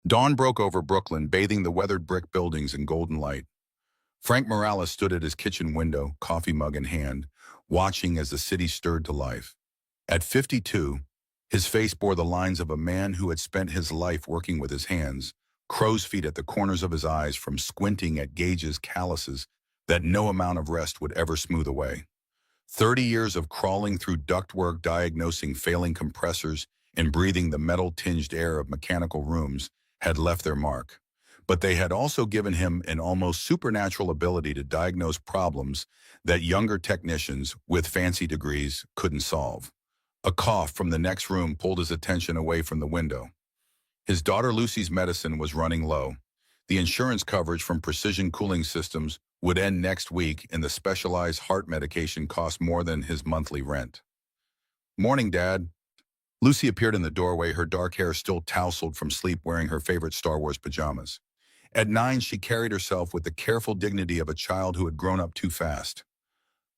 Dawn broke over Brooklyn, bathing the weathered brick buildings in golden light. Frank Morales stood at his kitchen window, coffee mug in hand, watching as the city stirred to life. At 52, his face bore the lines of a man who had spent his life working with his hands, crow's feet at the corners of his eyes from squinting at Gage's calluses that no amount of rest would ever smooth away. 30 years of crawling through ductwork, diagnosing failing compressors, and breathing the metal-tinged air of mechanical rooms had left their mark. But they had also given him an almost supernatural ability to diagnose problems that younger technicians with fancy degrees couldn't solve. A cough from the next room pulled his attention away from the window. His daughter Lucy's medicine was running low. The insurance coverage from Precision Cooling Systems would end next week, and the specialized heart medication cost more than his monthly rent. "Morning, Dad." Lucy appeared in the doorway, her dark hair still tousled from sleep, wearing her favorite Star Wars pajamas. At 9, she carried herself with the careful dignity of a child who had grown up too fast.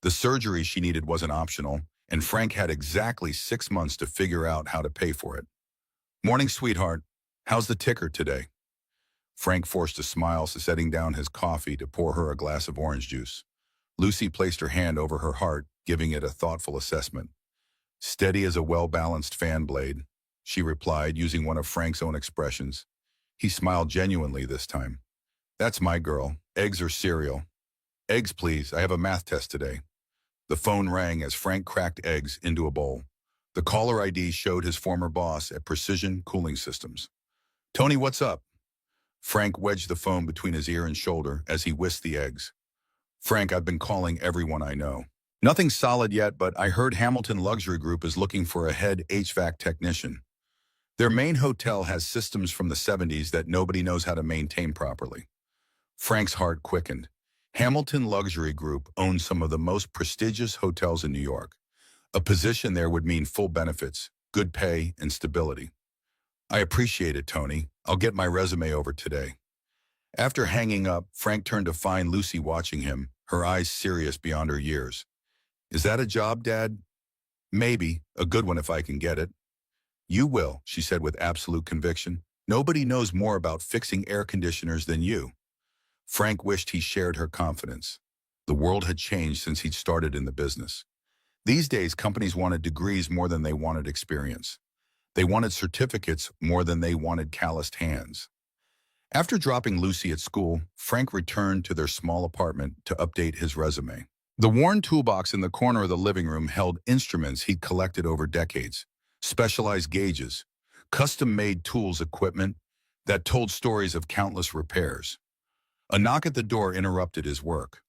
The surgery she needed wasn't optional, and Frank had exactly 6 months to figure out how to pay for it. "Morning, sweetheart. How's the ticker today?" Frank forced a smile, setting down his coffee to pour her a glass of orange juice. Lucy placed her hand over her heart, giving it a thoughtful assessment. "Steady as a well-balanced fan blade," she replied, using one of Frank's own expressions. He smiled genuinely this time. "That's my girl. Eggs or cereal?" "Eggs, please. I have a math test today." The phone rang as Frank cracked eggs into a bowl. The caller ID showed his former boss at Precision Cooling Systems. "Tony, what's up?" Frank wedged the phone between his ear and shoulder as he whisked the eggs. "Frank, I've been calling everyone I know. Nothing solid yet, but I heard Hamilton Luxury Group is looking for a head HVAC technician. Their main hotel has systems from the 70s that nobody knows how to maintain properly." Frank's heart quickened. Hamilton Luxury Group owns some of the most prestigious hotels in New York. A position there would mean full benefits, good pay, and stability. "I appreciate it, Tony. I'll get my resume over today." After hanging up, Frank turned to find Lucy watching him, her eyes serious beyond her years. "Is that a job, Dad?" "Maybe. A good one if I can get it." "You will," she said with absolute conviction. "Nobody knows more about fixing air conditioners than you." Frank wished he shared her confidence. The world had changed since he'd started in the business. These days, companies wanted degrees more than they wanted experience. They wanted certificates more than they wanted calloused hands. After dropping Lucy at school, Frank returned to their small apartment to update his resume. The worn toolbox in the corner of the living room held instruments he'd collected over decades, specialized gauges, custom-made tools equipment that told stories of countless repairs. A knock at the door interrupted his work.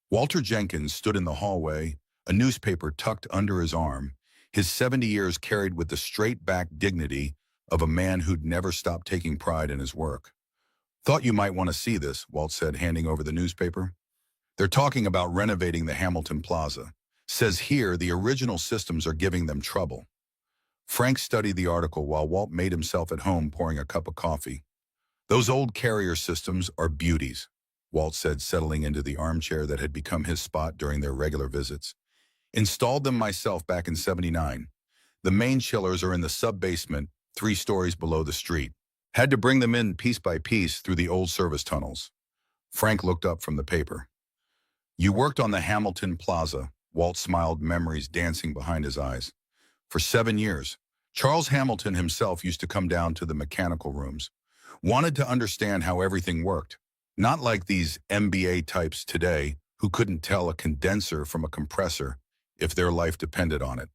Walter Jenkins stood in the hallway, a newspaper tucked under his arm, his 70 years carried with the straight-back dignity of a man who'd never stopped taking pride in his work. "Thought you might want to see this," Walt said, handing over the newspaper. "They're talking about renovating the Hamilton Plaza. Says here the original systems are giving them trouble." Frank studied the article while Walt made himself at home pouring a cup of coffee. "Those old carrier systems are beauties," Walt said, settling into the armchair that had become his spot during their regular visits. "Installed them myself back in '79. The main chillers are in the sub-basement, 3 stories below the street. Had to bring them in piece by piece through the old service tunnels." Frank looked up from the paper. "You worked on the Hamilton Plaza," Walt smiled, memories dancing behind his eyes. "For 7 years. Charles Hamilton himself used to come down to the mechanical rooms. Wanted to understand how everything worked. Not like these MBA types today who couldn't tell a condenser from a compressor if their life depended on it."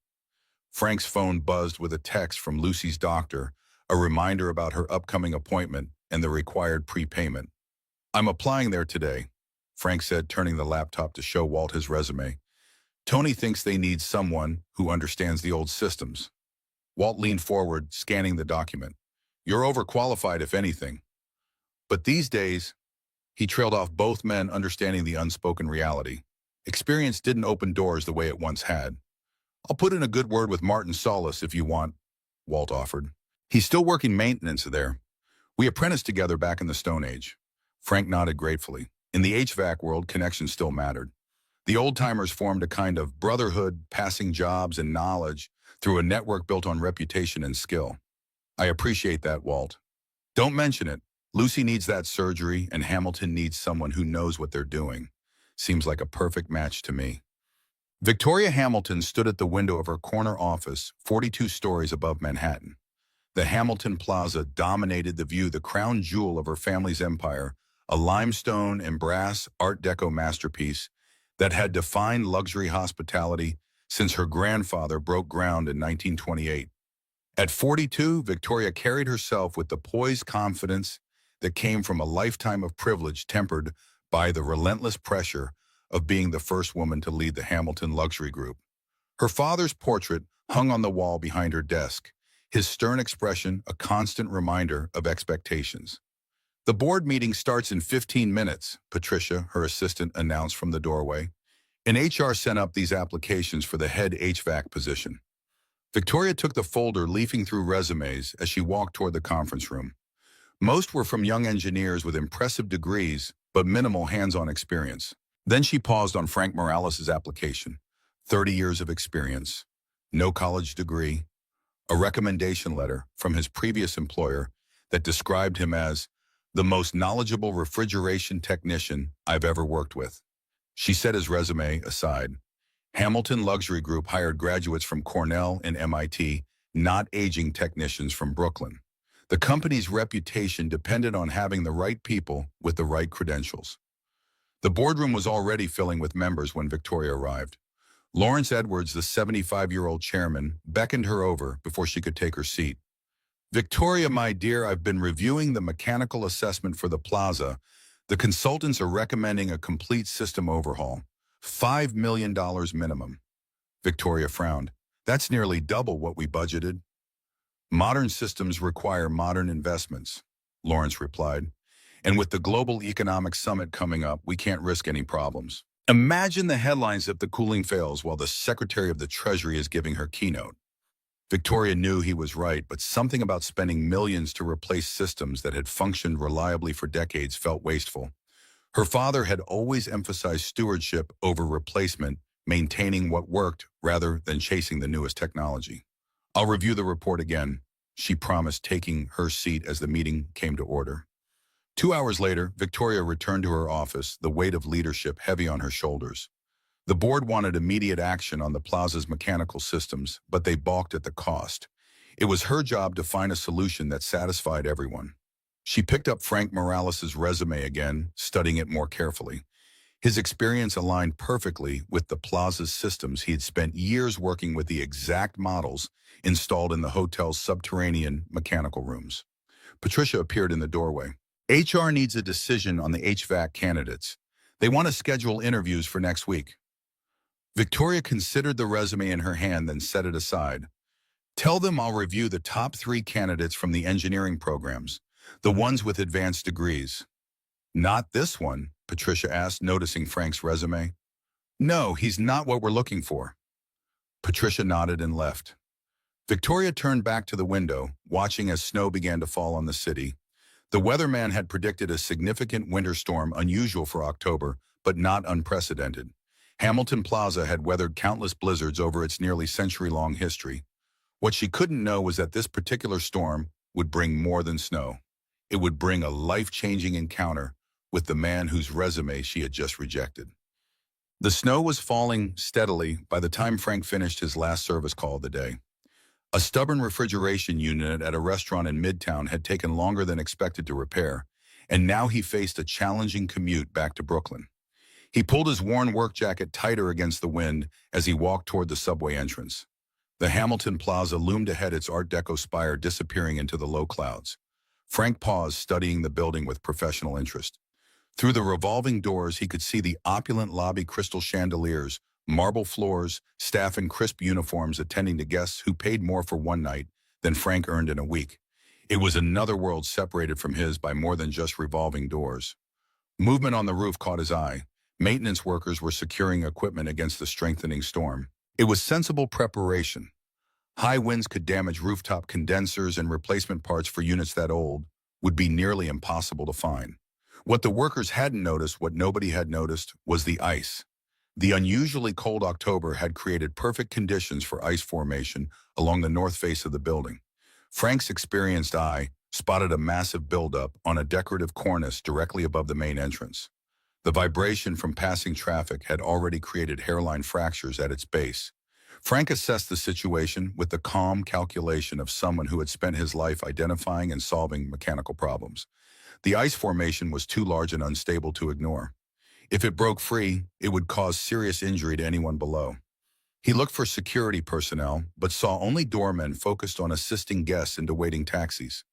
Frank's phone buzzed with a text from Lucy's doctor, a reminder about her upcoming appointment and the required prepayment. "I'm applying there today," Frank said, turning the laptop to show Walt his resume. "Tony thinks they need someone who understands the old systems." Walt leaned forward, scanning the document. "You're overqualified, if anything." But these days, he trailed off, both men understanding the unspoken reality. Experience didn't open doors the way it once had. "I'll put in a good word with Martin Solis if you want," Walt offered. "He's still working maintenance there. We apprenticed together back in the Stone Age." Frank nodded gratefully. In the HVAC world, connections still mattered. The old-timers formed a kind of brotherhood, passing jobs and knowledge through a network built on reputation and skill. "I appreciate that, Walt." Don't mention it. Lucy needs that surgery, and Hamilton needs someone who knows what they're doing. Seems like a perfect match to me. Victoria Hamilton stood at the window of her corner office, 42 stories above Manhattan. The Hamilton Plaza dominated the view, the crown jewel of her family's empire, a limestone and brass Art Deco masterpiece that had defined luxury hospitality since her grandfather broke ground in 1928. At 42, Victoria carried herself with the poised confidence that came from a lifetime of privilege tempered by the relentless pressure of being the first woman to lead the Hamilton Luxury Group. Her father's portrait hung on the wall behind her desk, his stern expression a constant reminder of expectations. The board meeting starts in 15 minutes, Patricia, her assistant, announced from the doorway. And HR sent up these applications for the head HVAC position. Victoria took the folder, leafing through resumes as she walked toward the conference room. Most were from young engineers with impressive degrees, but minimal hands-on experience. Then she paused on Frank Morales' application. 30 years of experience, no college degree, a recommendation letter from his previous employer that described him as the most knowledgeable refrigeration technician I've ever worked with. She set his resume aside. Hamilton Luxury Group hired graduates from Cornell and MIT, not aging technicians from Brooklyn. The company's reputation depended on having the right people with the right credentials. The boardroom was already filling with members when Victoria arrived. Lawrence Edwards, the 75-year-old chairman, beckoned her over before she could take her seat. "Victoria, my dear, I've been reviewing the mechanical assessment for the plaza. The consultants are recommending a complete system overhaul. $5 million minimum." Victoria frowned. "That's nearly double what we budgeted." "Modern systems require modern investments," Lawrence replied. "And with the Global Economic Summit coming up, we can't risk any problems." Imagine the headlines if the cooling fails while the Secretary of the Treasury is giving her keynote. Victoria knew he was right, but something about spending millions to replace systems that had functioned reliably for decades felt wasteful. Her father had always emphasized stewardship over replacement, maintaining what worked rather than chasing the newest technology. "I'll review the report again," she promised, taking her seat as the meeting came to order. 2 hours later, Victoria returned to her office, the weight of leadership heavy on her shoulders. The board wanted immediate action on the plaza's mechanical systems, but they balked at the cost. It was her job to find a solution that satisfied everyone. She picked up Frank Morales' resume again, studying it more carefully. His experience aligned perfectly with the plaza's systems. He had spent years working with the exact models installed in the hotel's subterranean mechanical rooms. Patricia appeared in the doorway. "HR needs a decision on the HVAC candidates. They want to schedule interviews for next week." Victoria considered the resume in her hand, then set it aside. "Tell them I'll review the top 3 candidates from the engineering programs, the ones with advanced degrees." "Not this one?" Patricia asked, noticing Frank's resume. "No, he's not what we're looking for." Patricia nodded and left. Victoria turned back to the window, watching as snow began to fall on the city. The weatherman had predicted a significant winter storm, unusual for October, but not unprecedented. Hamilton Plaza had weathered countless blizzards over its nearly century-long history. What she couldn't know was that this particular storm would bring more than snow. It would bring a life-changing encounter with the man whose resume she had just rejected. The snow was falling steadily by the time Frank finished his last service call of the day. A stubborn refrigeration unit at a restaurant in Midtown had taken longer than expected to repair, and now he faced a challenging commute back to Brooklyn. He pulled his worn work jacket tighter against the wind as he walked toward the subway entrance. The Hamilton Plaza loomed ahead, its Art Deco spire disappearing into the low clouds. Frank paused, studying the building with professional interest. Through the revolving doors, he could see the opulent lobby, crystal chandeliers, marble floors, staff in crisp uniforms attending to guests who paid more for one night than Frank earned in a week. It was another world separated from his by more than just revolving doors. Movement on the roof caught his eye. Maintenance workers were securing equipment against the strengthening storm. It was sensible preparation. High winds could damage rooftop condensers, and replacement parts for units that old would be nearly impossible to find. What the workers hadn't noticed, what nobody had noticed, was the ice. The unusually cold October had created perfect conditions for ice formation along the north face of the building. Frank's experienced eye spotted a massive buildup on a decorative cornice directly above the main entrance. The vibration from passing traffic had already created hairline fractures at its base. Frank assessed the situation with the calm calculation of someone who had spent his life identifying and solving mechanical problems. The ice formation was too large and unstable to ignore. If it broke free, it would cause serious injury to anyone below. He looked for security personnel, but saw only doormen focused on assisting guests into waiting taxis.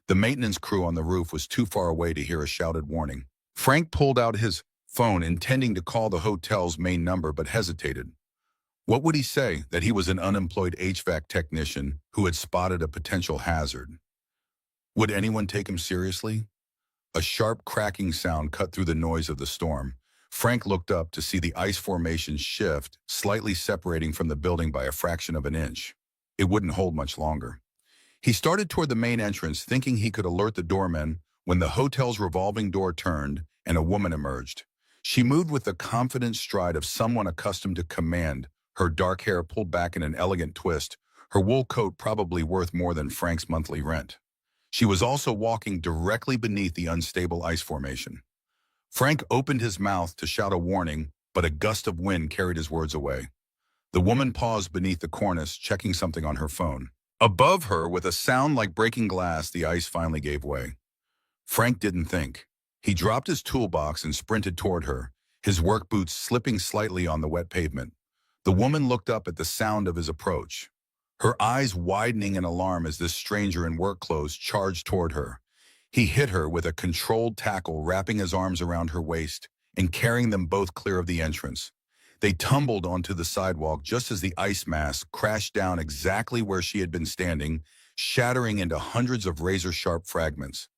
The maintenance crew on the roof was too far away to hear a shouted warning. Frank pulled out his phone, intending to call the hotel's main number, but hesitated. What would he say? That he was an unemployed HVAC technician who had spotted a potential hazard? Would anyone take him seriously? A sharp cracking sound cut through the noise of the storm. Frank looked up to see the ice formation shift, slightly separating from the building by a fraction of an inch. It wouldn't hold much longer. He started toward the main entrance, thinking he could alert the doorman, when the hotel's revolving door turned and a woman emerged. She moved with the confident stride of someone accustomed to command, her dark hair pulled back in an elegant twist, her wool coat probably worth more than Frank's monthly rent. She was also walking directly beneath the unstable ice formation. Frank opened his mouth to shout a warning, but a gust of wind carried his words away. The woman paused beneath the cornice, checking something on her phone. Above her, with a sound like breaking glass, the ice finally gave way. Frank didn't think. He dropped his toolbox and sprinted toward her, his work boots slipping slightly on the wet pavement. The woman looked up at the sound of his approach, her eyes widening in alarm as this stranger in work clothes charged toward her. He hit her with a controlled tackle, wrapping his arms around her waist and carrying them both clear of the entrance. They tumbled onto the sidewalk just as the ice mass crashed down exactly where she had been standing, shattering into hundreds of razor-sharp fragments.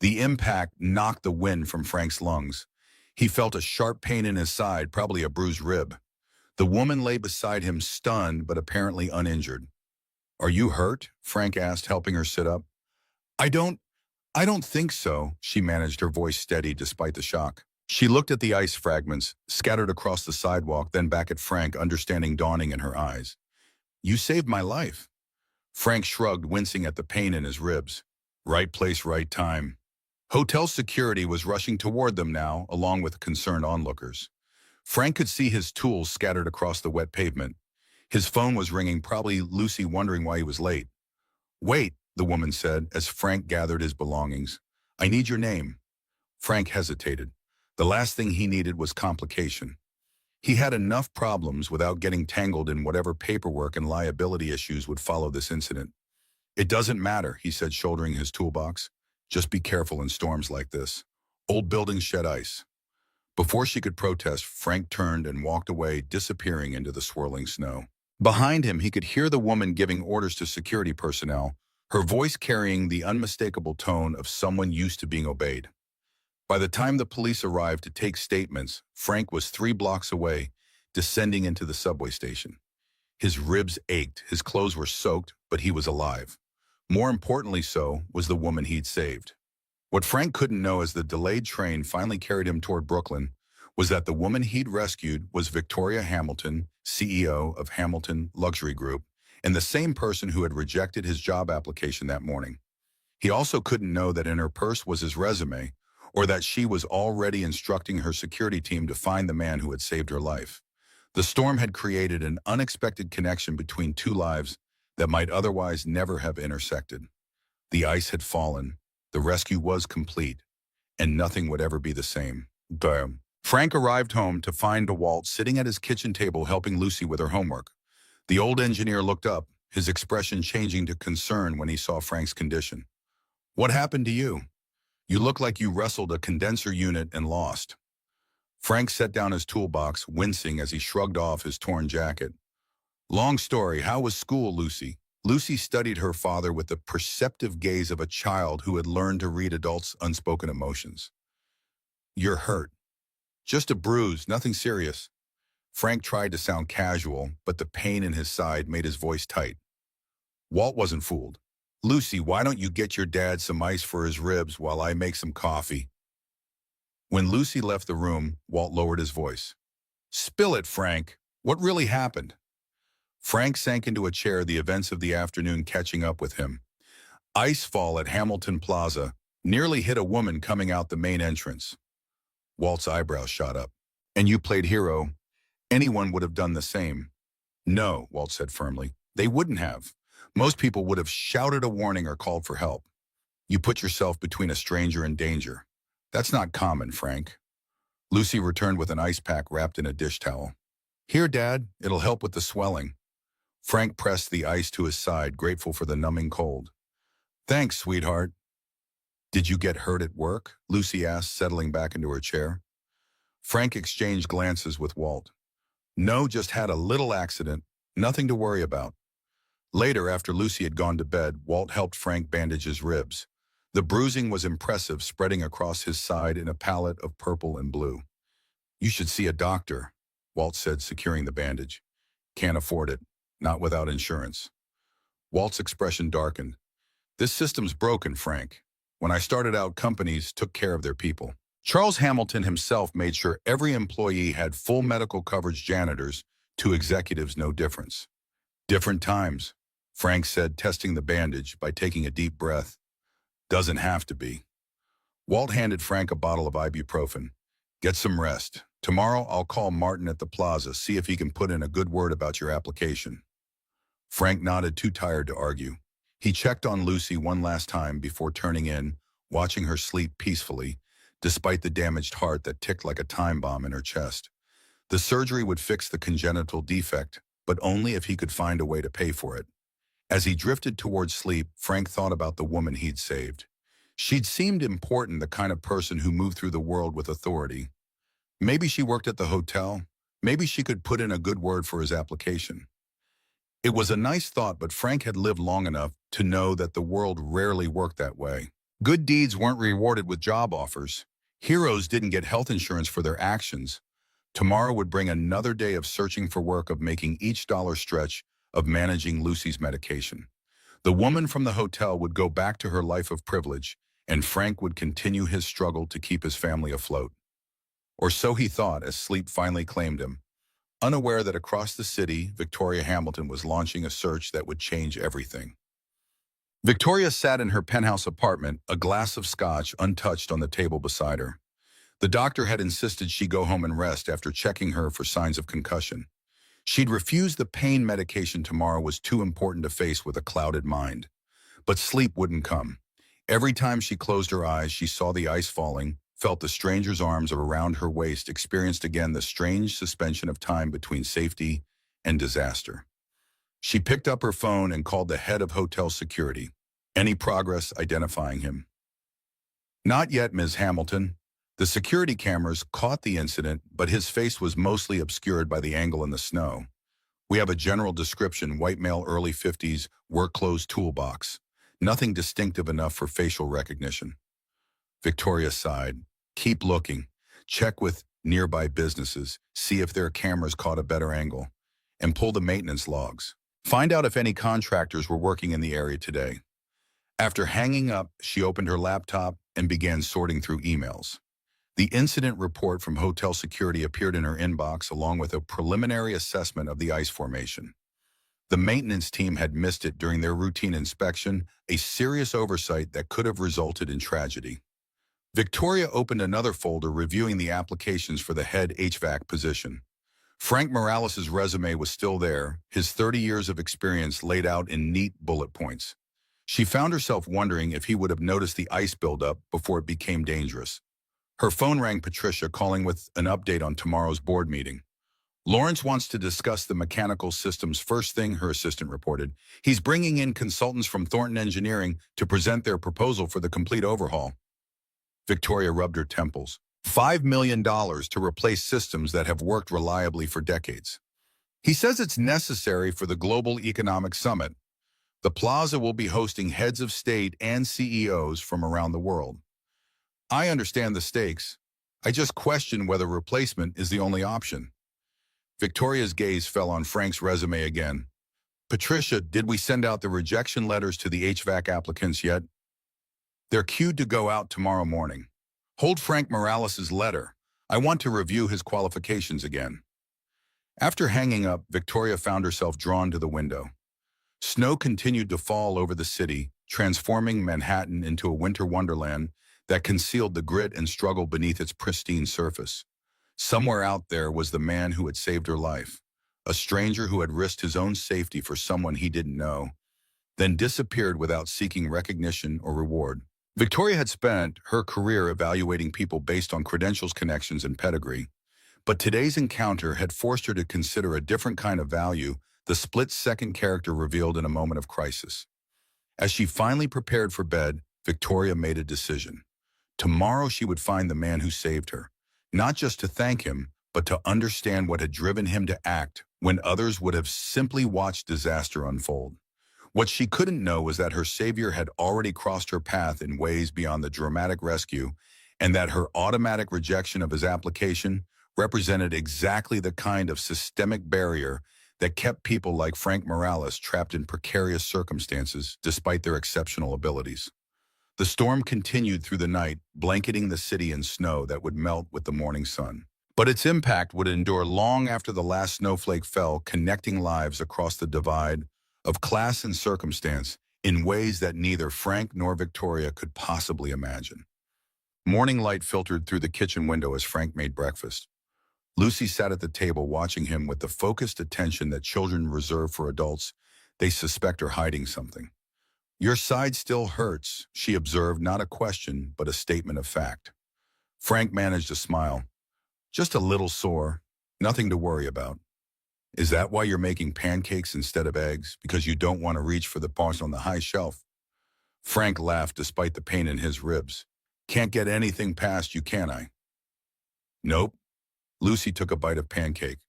The impact knocked the wind from Frank's lungs. He felt a sharp pain in his side, probably a bruised rib. The woman lay beside him, stunned but apparently uninjured. "Are you hurt?" Frank asked, helping her sit up. I don't think so," she managed, her voice steady despite the shock. She looked at the ice fragments, scattered across the sidewalk, then back at Frank, understanding dawning in her eyes. "You saved my life." Frank shrugged, wincing at the pain in his ribs. Right place, right time. Hotel security was rushing toward them now, along with concerned onlookers. Frank could see his tools scattered across the wet pavement. His phone was ringing, probably Lucy wondering why he was late. "Wait," the woman said as Frank gathered his belongings. "I need your name." Frank hesitated. The last thing he needed was complication. He had enough problems without getting tangled in whatever paperwork and liability issues would follow this incident. "It doesn't matter," he said, shouldering his toolbox. "Just be careful in storms like this. Old buildings shed ice." Before she could protest, Frank turned and walked away, disappearing into the swirling snow. Behind him, he could hear the woman giving orders to security personnel, her voice carrying the unmistakable tone of someone used to being obeyed. By the time the police arrived to take statements, Frank was 3 blocks away, descending into the subway station. His ribs ached, his clothes were soaked, but he was alive. More importantly so was the woman he'd saved. What Frank couldn't know as the delayed train finally carried him toward Brooklyn was that the woman he'd rescued was Victoria Hamilton, CEO of Hamilton Luxury Group, and the same person who had rejected his job application that morning. He also couldn't know that in her purse was his resume, or that she was already instructing her security team to find the man who had saved her life. The storm had created an unexpected connection between 2 lives that might otherwise never have intersected. The ice had fallen, the rescue was complete, and nothing would ever be the same. Boom. Frank arrived home to find Walt sitting at his kitchen table helping Lucy with her homework. The old engineer looked up, his expression changing to concern when he saw Frank's condition. "What happened to you? You look like you wrestled a condenser unit and lost." Frank set down his toolbox, wincing as he shrugged off his torn jacket. "Long story, how was school, Lucy?" Lucy studied her father with the perceptive gaze of a child who had learned to read adults' unspoken emotions. "You're hurt." "Just a bruise, nothing serious." Frank tried to sound casual, but the pain in his side made his voice tight. Walt wasn't fooled. "Lucy, why don't you get your dad some ice for his ribs while I make some coffee?" When Lucy left the room, Walt lowered his voice. "Spill it, Frank. What really happened?" Frank sank into a chair, the events of the afternoon catching up with him. Ice fall at Hamilton Plaza nearly hit a woman coming out the main entrance. Walt's eyebrows shot up. And you played hero. Anyone would have done the same. No, Walt said firmly. They wouldn't have. Most people would have shouted a warning or called for help. You put yourself between a stranger and danger. That's not common, Frank. Lucy returned with an ice pack wrapped in a dish towel. Here, Dad, it'll help with the swelling. Frank pressed the ice to his side, grateful for the numbing cold. Thanks, sweetheart. Did you get hurt at work? Lucy asked, settling back into her chair. Frank exchanged glances with Walt. No, just had a little accident. Nothing to worry about. Later, after Lucy had gone to bed, Walt helped Frank bandage his ribs. The bruising was impressive, spreading across his side in a palette of purple and blue. You should see a doctor, Walt said, securing the bandage. Can't afford it. Not without insurance. Walt's expression darkened. This system's broken, Frank. When I started out, companies took care of their people. Charles Hamilton himself made sure every employee had full medical coverage. Janitors to executives, no difference. Different times, Frank said, testing the bandage by taking a deep breath. Doesn't have to be. Walt handed Frank a bottle of ibuprofen. Get some rest. Tomorrow I'll call Martin at the plaza, see if he can put in a good word about your application. Frank nodded, too tired to argue. He checked on Lucy one last time before turning in, watching her sleep peacefully, despite the damaged heart that ticked like a time bomb in her chest. The surgery would fix the congenital defect, but only if he could find a way to pay for it. As he drifted towards sleep, Frank thought about the woman he'd saved. She'd seemed important, the kind of person who moved through the world with authority. Maybe she worked at the hotel. Maybe she could put in a good word for his application. It was a nice thought, but Frank had lived long enough to know that the world rarely worked that way. Good deeds weren't rewarded with job offers. Heroes didn't get health insurance for their actions. Tomorrow would bring another day of searching for work, of making each dollar stretch, of managing Lucy's medication. The woman from the hotel would go back to her life of privilege, and Frank would continue his struggle to keep his family afloat. Or so he thought as sleep finally claimed him, unaware that across the city, Victoria Hamilton was launching a search that would change everything. Victoria sat in her penthouse apartment, a glass of scotch untouched on the table beside her. The doctor had insisted she go home and rest after checking her for signs of concussion. She'd refused the pain medication. Tomorrow was too important to face with a clouded mind. But sleep wouldn't come. Every time she closed her eyes, she saw the ice falling, felt the stranger's arms around her waist, experienced again the strange suspension of time between safety and disaster. She picked up her phone and called the head of hotel security. Any progress identifying him? Not yet, Ms. Hamilton. The security cameras caught the incident, but his face was mostly obscured by the angle in the snow. We have a general description: white male, early 50s, work clothes, toolbox. Nothing distinctive enough for facial recognition. Victoria sighed. Keep looking. Check with nearby businesses. See if their cameras caught a better angle. And pull the maintenance logs. Find out if any contractors were working in the area today. After hanging up, she opened her laptop and began sorting through emails. The incident report from hotel security appeared in her inbox, along with a preliminary assessment of the ice formation. The maintenance team had missed it during their routine inspection, a serious oversight that could have resulted in tragedy. Victoria opened another folder, reviewing the applications for the head HVAC position. Frank Morales' resume was still there, his 30 years of experience laid out in neat bullet points. She found herself wondering if he would have noticed the ice buildup before it became dangerous. Her phone rang. Patricia calling with an update on tomorrow's board meeting. Lawrence wants to discuss the mechanical systems first thing, her assistant reported. He's bringing in consultants from Thornton Engineering to present their proposal for the complete overhaul. Victoria rubbed her temples. $5 million to replace systems that have worked reliably for decades. He says it's necessary for the Global Economic Summit. The plaza will be hosting heads of state and CEOs from around the world. I understand the stakes. I just question whether replacement is the only option. Victoria's gaze fell on Frank's resume again. Patricia, did we send out the rejection letters to the HVAC applicants yet? They're queued to go out tomorrow morning. Hold Frank Morales' letter. I want to review his qualifications again. After hanging up, Victoria found herself drawn to the window. Snow continued to fall over the city, transforming Manhattan into a winter wonderland that concealed the grit and struggle beneath its pristine surface. Somewhere out there was the man who had saved her life, a stranger who had risked his own safety for someone he didn't know, then disappeared without seeking recognition or reward. Victoria had spent her career evaluating people based on credentials, connections, and pedigree, but today's encounter had forced her to consider a different kind of value, the split-second character revealed in a moment of crisis. As she finally prepared for bed, Victoria made a decision. Tomorrow she would find the man who saved her, not just to thank him, but to understand what had driven him to act when others would have simply watched disaster unfold. What she couldn't know was that her savior had already crossed her path in ways beyond the dramatic rescue, and that her automatic rejection of his application represented exactly the kind of systemic barrier that kept people like Frank Morales trapped in precarious circumstances despite their exceptional abilities. The storm continued through the night, blanketing the city in snow that would melt with the morning sun. But its impact would endure long after the last snowflake fell, connecting lives across the divide of class and circumstance in ways that neither Frank nor Victoria could possibly imagine. Morning light filtered through the kitchen window as Frank made breakfast. Lucy sat at the table watching him with the focused attention that children reserve for adults they suspect are hiding something. "Your side still hurts," she observed, not a question, but a statement of fact. Frank managed a smile. "Just a little sore. Nothing to worry about." "Is that why you're making pancakes instead of eggs? Because you don't want to reach for the portion on the high shelf?" Frank laughed despite the pain in his ribs. "Can't get anything past you, can I?" "Nope." Lucy took a bite of pancake.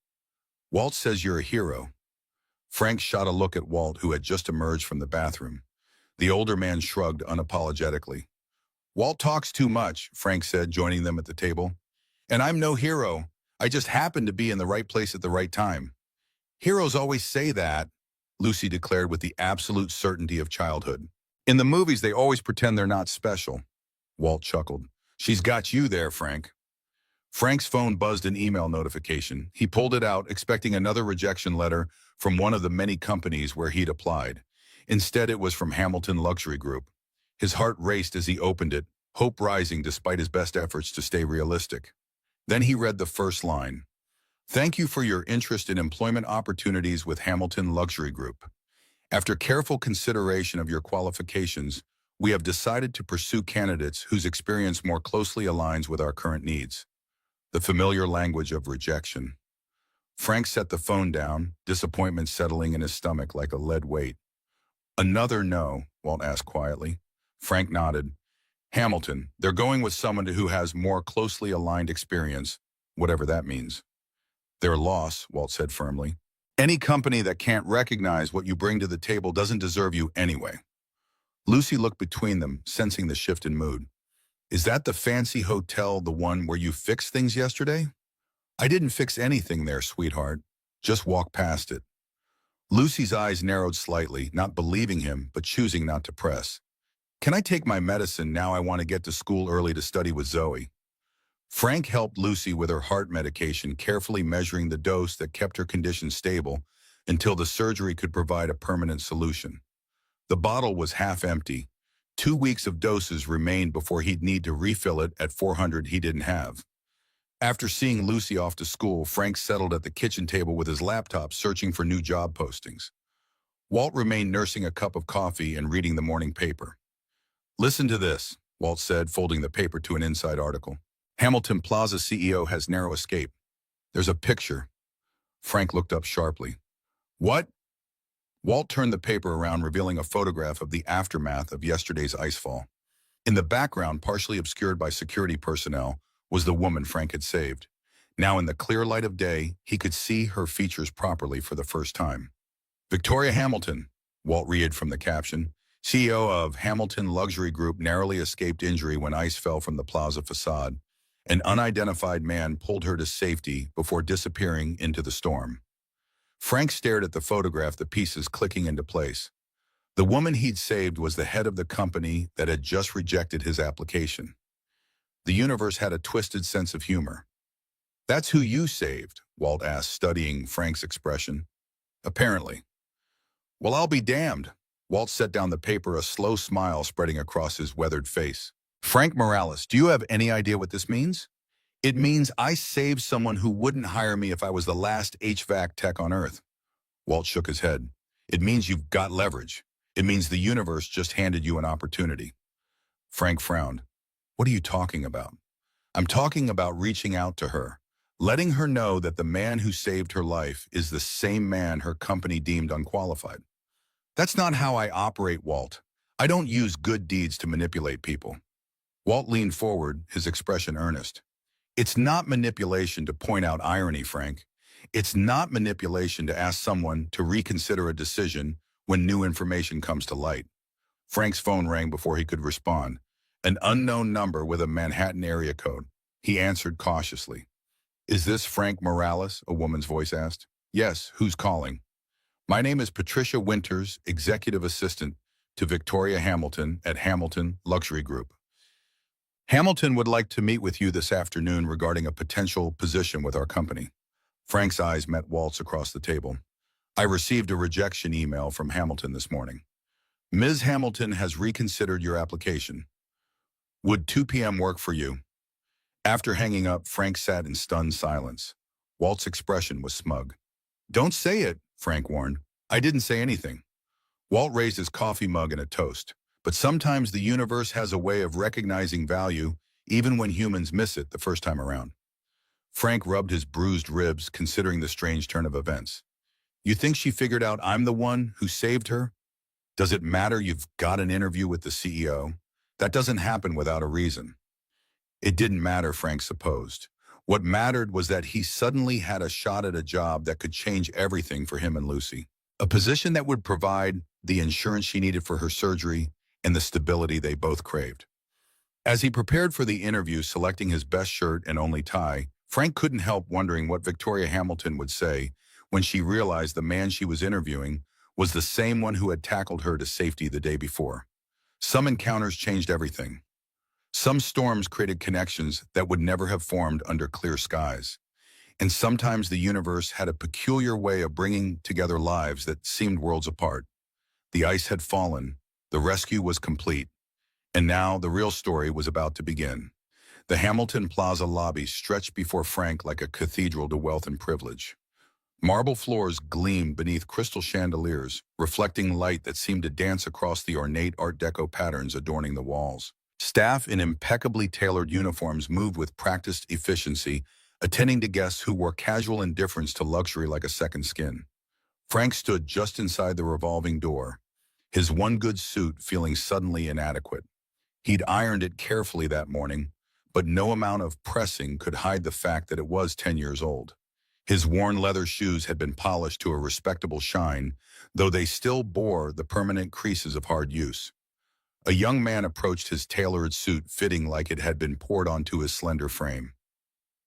"Walt says you're a hero." Frank shot a look at Walt, who had just emerged from the bathroom. The older man shrugged unapologetically. "Walt talks too much," Frank said, joining them at the table. "And I'm no hero. I just happened to be in the right place at the right time." "Heroes always say that," Lucy declared with the absolute certainty of childhood. "In the movies, they always pretend they're not special." Walt chuckled. "She's got you there, Frank." Frank's phone buzzed an email notification. He pulled it out, expecting another rejection letter from one of the many companies where he'd applied. Instead, it was from Hamilton Luxury Group. His heart raced as he opened it, hope rising despite his best efforts to stay realistic. Then he read the first line. "Thank you for your interest in employment opportunities with Hamilton Luxury Group. After careful consideration of your qualifications, we have decided to pursue candidates whose experience more closely aligns with our current needs." The familiar language of rejection. Frank set the phone down, disappointment settling in his stomach like a lead weight. "Another no?" Walt asked quietly. Frank nodded. "Hamilton, they're going with someone who has more closely aligned experience, whatever that means." "Their loss," Walt said firmly. "Any company that can't recognize what you bring to the table doesn't deserve you anyway." Lucy looked between them, sensing the shift in mood. "Is that the fancy hotel, the one where you fixed things yesterday?" "I didn't fix anything there, sweetheart. Just walk past it." Lucy's eyes narrowed slightly, not believing him, but choosing not to press. "Can I take my medicine now? I want to get to school early to study with Zoe." Frank helped Lucy with her heart medication, carefully measuring the dose that kept her condition stable until the surgery could provide a permanent solution. The bottle was half empty. 2 weeks of doses remained before he'd need to refill it at 400 he didn't have. After seeing Lucy off to school, Frank settled at the kitchen table with his laptop, searching for new job postings. Walt remained nursing a cup of coffee and reading the morning paper. "Listen to this," Walt said, folding the paper to an inside article. "Hamilton Plaza CEO has narrow escape. There's a picture." Frank looked up sharply. "What?" Walt turned the paper around, revealing a photograph of the aftermath of yesterday's icefall. In the background, partially obscured by security personnel, was the woman Frank had saved. Now, in the clear light of day, he could see her features properly for the first time. "Victoria Hamilton," Walt read from the caption, "CEO of Hamilton Luxury Group, narrowly escaped injury when ice fell from the plaza facade. An unidentified man pulled her to safety before disappearing into the storm." Frank stared at the photograph, the pieces clicking into place. The woman he'd saved was the head of the company that had just rejected his application. The universe had a twisted sense of humor. "That's who you saved?" Walt asked, studying Frank's expression. "Apparently." "Well, I'll be damned." Walt set down the paper, a slow smile spreading across his weathered face. Frank Morales, do you have any idea what this means? It means I saved someone who wouldn't hire me if I was the last HVAC tech on Earth. Walt shook his head. It means you've got leverage. It means the universe just handed you an opportunity. Frank frowned. What are you talking about? I'm talking about reaching out to her, letting her know that the man who saved her life is the same man her company deemed unqualified. That's not how I operate, Walt. I don't use good deeds to manipulate people. Walt leaned forward, his expression earnest. It's not manipulation to point out irony, Frank. It's not manipulation to ask someone to reconsider a decision when new information comes to light. Frank's phone rang before he could respond. An unknown number with a Manhattan area code. He answered cautiously. Is this Frank Morales? A woman's voice asked. Yes, who's calling? My name is Patricia Winters, executive assistant to Victoria Hamilton at Hamilton Luxury Group. Hamilton would like to meet with you this afternoon regarding a potential position with our company. Frank's eyes met Walt's across the table. I received a rejection email from Hamilton this morning. Ms. Hamilton has reconsidered your application. Would 2 p.m. work for you? After hanging up, Frank sat in stunned silence. Walt's expression was smug. Don't say it, Frank warned. I didn't say anything. Walt raised his coffee mug in a toast. But sometimes the universe has a way of recognizing value even when humans miss it the first time around. Frank rubbed his bruised ribs, considering the strange turn of events. You think she figured out I'm the one who saved her? Does it matter you've got an interview with the CEO? That doesn't happen without a reason. It didn't matter, Frank supposed. What mattered was that he suddenly had a shot at a job that could change everything for him and Lucy. A position that would provide the insurance she needed for her surgery and the stability they both craved. As he prepared for the interview, selecting his best shirt and only tie, Frank couldn't help wondering what Victoria Hamilton would say when she realized the man she was interviewing was the same one who had tackled her to safety the day before. Some encounters changed everything. Some storms created connections that would never have formed under clear skies. And sometimes the universe had a peculiar way of bringing together lives that seemed worlds apart. The ice had fallen. The rescue was complete, and now the real story was about to begin. The Hamilton Plaza lobby stretched before Frank like a cathedral to wealth and privilege. Marble floors gleamed beneath crystal chandeliers, reflecting light that seemed to dance across the ornate Art Deco patterns adorning the walls. Staff in impeccably tailored uniforms moved with practiced efficiency, attending to guests who wore casual indifference to luxury like a second skin. Frank stood just inside the revolving door, his one good suit feeling suddenly inadequate. He'd ironed it carefully that morning, but no amount of pressing could hide the fact that it was 10 years old. His worn leather shoes had been polished to a respectable shine, though they still bore the permanent creases of hard use. A young man approached his tailored suit, fitting like it had been poured onto his slender frame.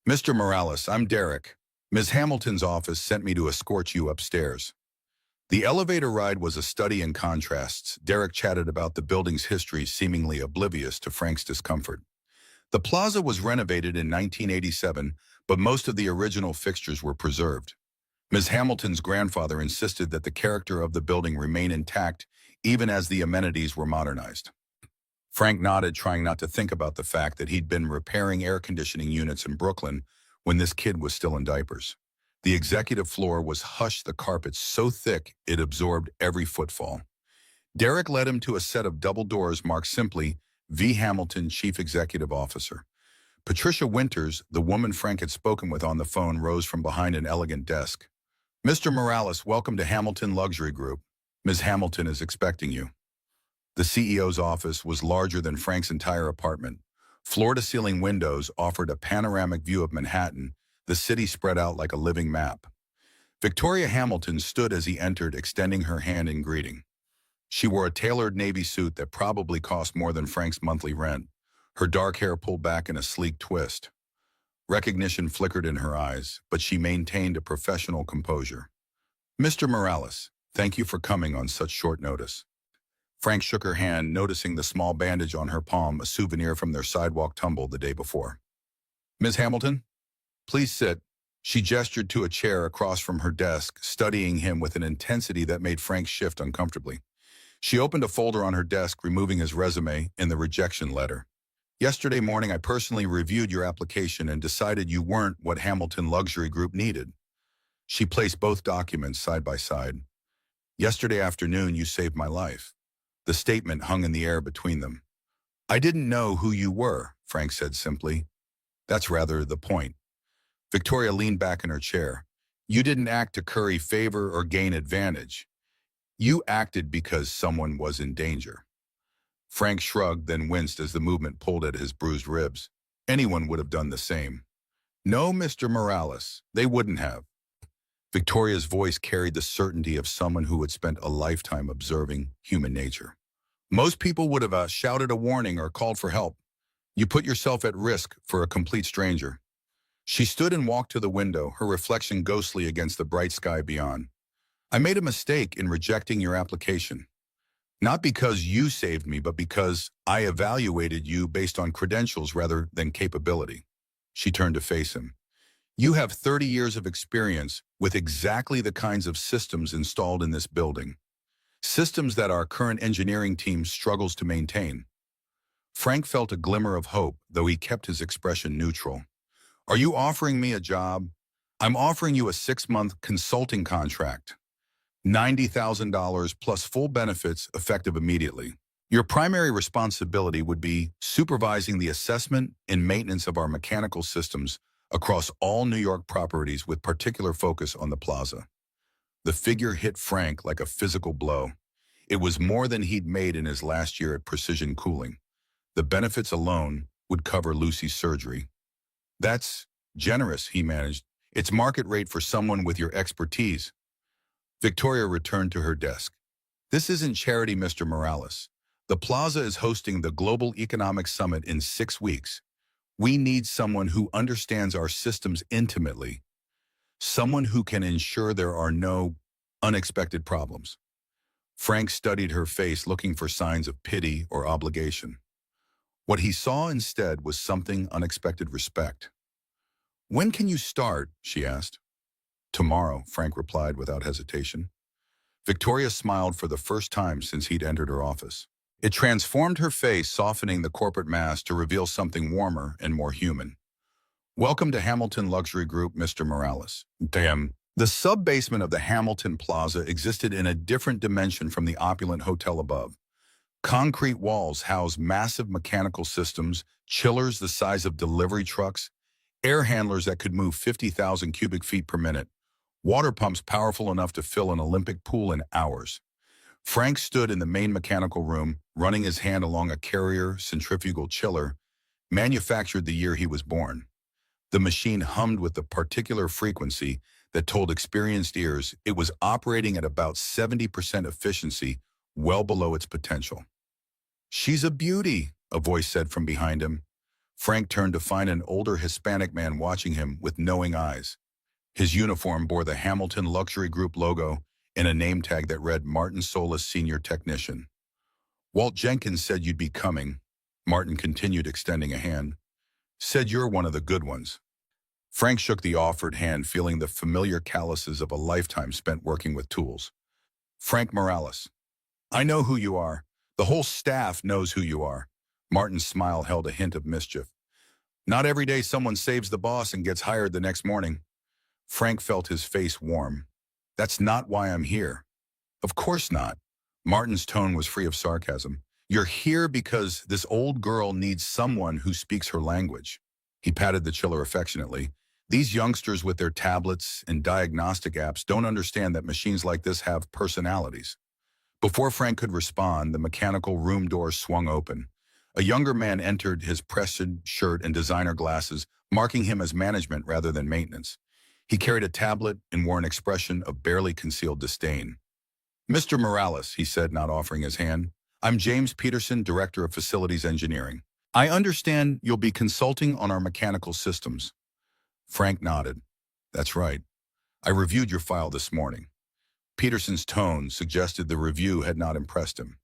Mr. Morales, I'm Derek. Ms. Hamilton's office sent me to escort you upstairs. The elevator ride was a study in contrasts. Derek chatted about the building's history, seemingly oblivious to Frank's discomfort. The plaza was renovated in 1987, but most of the original fixtures were preserved. Ms. Hamilton's grandfather insisted that the character of the building remain intact even as the amenities were modernized. Frank nodded, trying not to think about the fact that he'd been repairing air conditioning units in Brooklyn when this kid was still in diapers. The executive floor was hushed, the carpet so thick it absorbed every footfall. Derek led him to a set of double doors marked simply, V. Hamilton, Chief Executive Officer. Patricia Winters, the woman Frank had spoken with on the phone, rose from behind an elegant desk. Mr. Morales, welcome to Hamilton Luxury Group. Ms. Hamilton is expecting you. The CEO's office was larger than Frank's entire apartment. Floor-to-ceiling windows offered a panoramic view of Manhattan, the city spread out like a living map. Victoria Hamilton stood as he entered, extending her hand in greeting. She wore a tailored navy suit that probably cost more than Frank's monthly rent, her dark hair pulled back in a sleek twist. Recognition flickered in her eyes, but she maintained a professional composure. Mr. Morales, thank you for coming on such short notice. Frank shook her hand, noticing the small bandage on her palm, a souvenir from their sidewalk tumble the day before. Ms. Hamilton? Please sit. She gestured to a chair across from her desk, studying him with an intensity that made Frank shift uncomfortably. She opened a folder on her desk, removing his resume and the rejection letter. Yesterday morning, I personally reviewed your application and decided you weren't what Hamilton Luxury Group needed. She placed both documents side by side. Yesterday afternoon, you saved my life. The statement hung in the air between them. I didn't know who you were, Frank said simply. That's rather the point. Victoria leaned back in her chair. You didn't act to curry favor or gain advantage. You acted because someone was in danger. Frank shrugged, then winced as the movement pulled at his bruised ribs. Anyone would have done the same. No, Mr. Morales, they wouldn't have. Victoria's voice carried the certainty of someone who had spent a lifetime observing human nature. Most people would have shouted a warning or called for help. You put yourself at risk for a complete stranger. She stood and walked to the window, her reflection ghostly against the bright sky beyond. I made a mistake in rejecting your application. Not because you saved me, but because I evaluated you based on credentials rather than capability. She turned to face him. You have 30 years of experience with exactly the kinds of systems installed in this building. Systems that our current engineering team struggles to maintain. Frank felt a glimmer of hope, though he kept his expression neutral. Are you offering me a job? I'm offering you a 6-month consulting contract. $90,000 plus full benefits effective immediately. Your primary responsibility would be supervising the assessment and maintenance of our mechanical systems across all New York properties with particular focus on the plaza. The figure hit Frank like a physical blow. It was more than he'd made in his last year at Precision Cooling. The benefits alone would cover Lucy's surgery. That's generous, he managed. It's market rate for someone with your expertise. Victoria returned to her desk. This isn't charity, Mr. Morales. The plaza is hosting the Global Economic Summit in 6 weeks. We need someone who understands our systems intimately. Someone who can ensure there are no unexpected problems. Frank studied her face, looking for signs of pity or obligation. What he saw instead was something unexpected: respect. When can you start? She asked. Tomorrow, Frank replied without hesitation. Victoria smiled for the first time since he'd entered her office. It transformed her face, softening the corporate mask to reveal something warmer and more human. Welcome to Hamilton Luxury Group, Mr. Morales. Damn. The sub-basement of the Hamilton Plaza existed in a different dimension from the opulent hotel above. Concrete walls housed massive mechanical systems, chillers the size of delivery trucks, air handlers that could move 50,000 cubic feet per minute, water pumps powerful enough to fill an Olympic pool in hours. Frank stood in the main mechanical room, running his hand along a Carrier centrifugal chiller, manufactured the year he was born. The machine hummed with the particular frequency that told experienced ears it was operating at about 70% efficiency, well below its potential. She's a beauty, a voice said from behind him. Frank turned to find an older Hispanic man watching him with knowing eyes. His uniform bore the Hamilton Luxury Group logo and a name tag that read Martin Solis, Senior Technician. Walt Jenkins said you'd be coming. Martin continued, extending a hand. Said you're one of the good ones. Frank shook the offered hand, feeling the familiar calluses of a lifetime spent working with tools. Frank Morales. I know who you are. The whole staff knows who you are. Martin's smile held a hint of mischief. Not every day someone saves the boss and gets hired the next morning. Frank felt his face warm. That's not why I'm here. Of course not. Martin's tone was free of sarcasm. You're here because this old girl needs someone who speaks her language. He patted the chiller affectionately. These youngsters with their tablets and diagnostic apps don't understand that machines like this have personalities. Before Frank could respond, the mechanical room door swung open. A younger man entered, his pressed shirt and designer glasses, marking him as management rather than maintenance. He carried a tablet and wore an expression of barely concealed disdain. Mr. Morales, he said, not offering his hand. I'm James Peterson, Director of Facilities Engineering. I understand you'll be consulting on our mechanical systems. Frank nodded. That's right. I reviewed your file this morning. Peterson's tone suggested the review had not impressed him.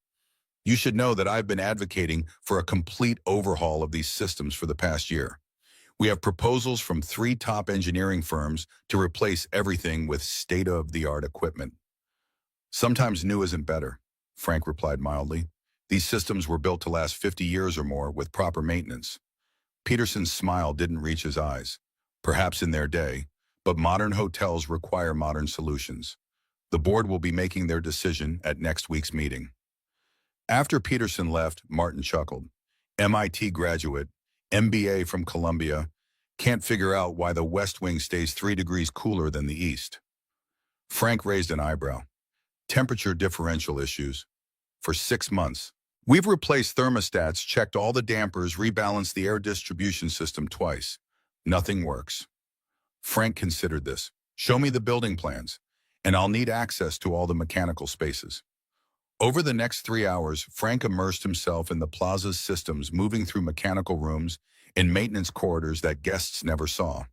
You should know that I've been advocating for a complete overhaul of these systems for the past year. We have proposals from 3 top engineering firms to replace everything with state-of-the-art equipment. Sometimes new isn't better. Frank replied mildly. These systems were built to last 50 years or more with proper maintenance. Peterson's smile didn't reach his eyes. Perhaps in their day, but modern hotels require modern solutions. The board will be making their decision at next week's meeting. After Peterson left, Martin chuckled. MIT graduate, MBA from Columbia, can't figure out why the West Wing stays 3 degrees cooler than the East. Frank raised an eyebrow. Temperature differential issues. For 6 months. We've replaced thermostats, checked all the dampers, rebalanced the air distribution system twice. Nothing works. Frank considered this. Show me the building plans, and I'll need access to all the mechanical spaces. Over the next 3 hours, Frank immersed himself in the plaza's systems, moving through mechanical rooms and maintenance corridors that guests never saw.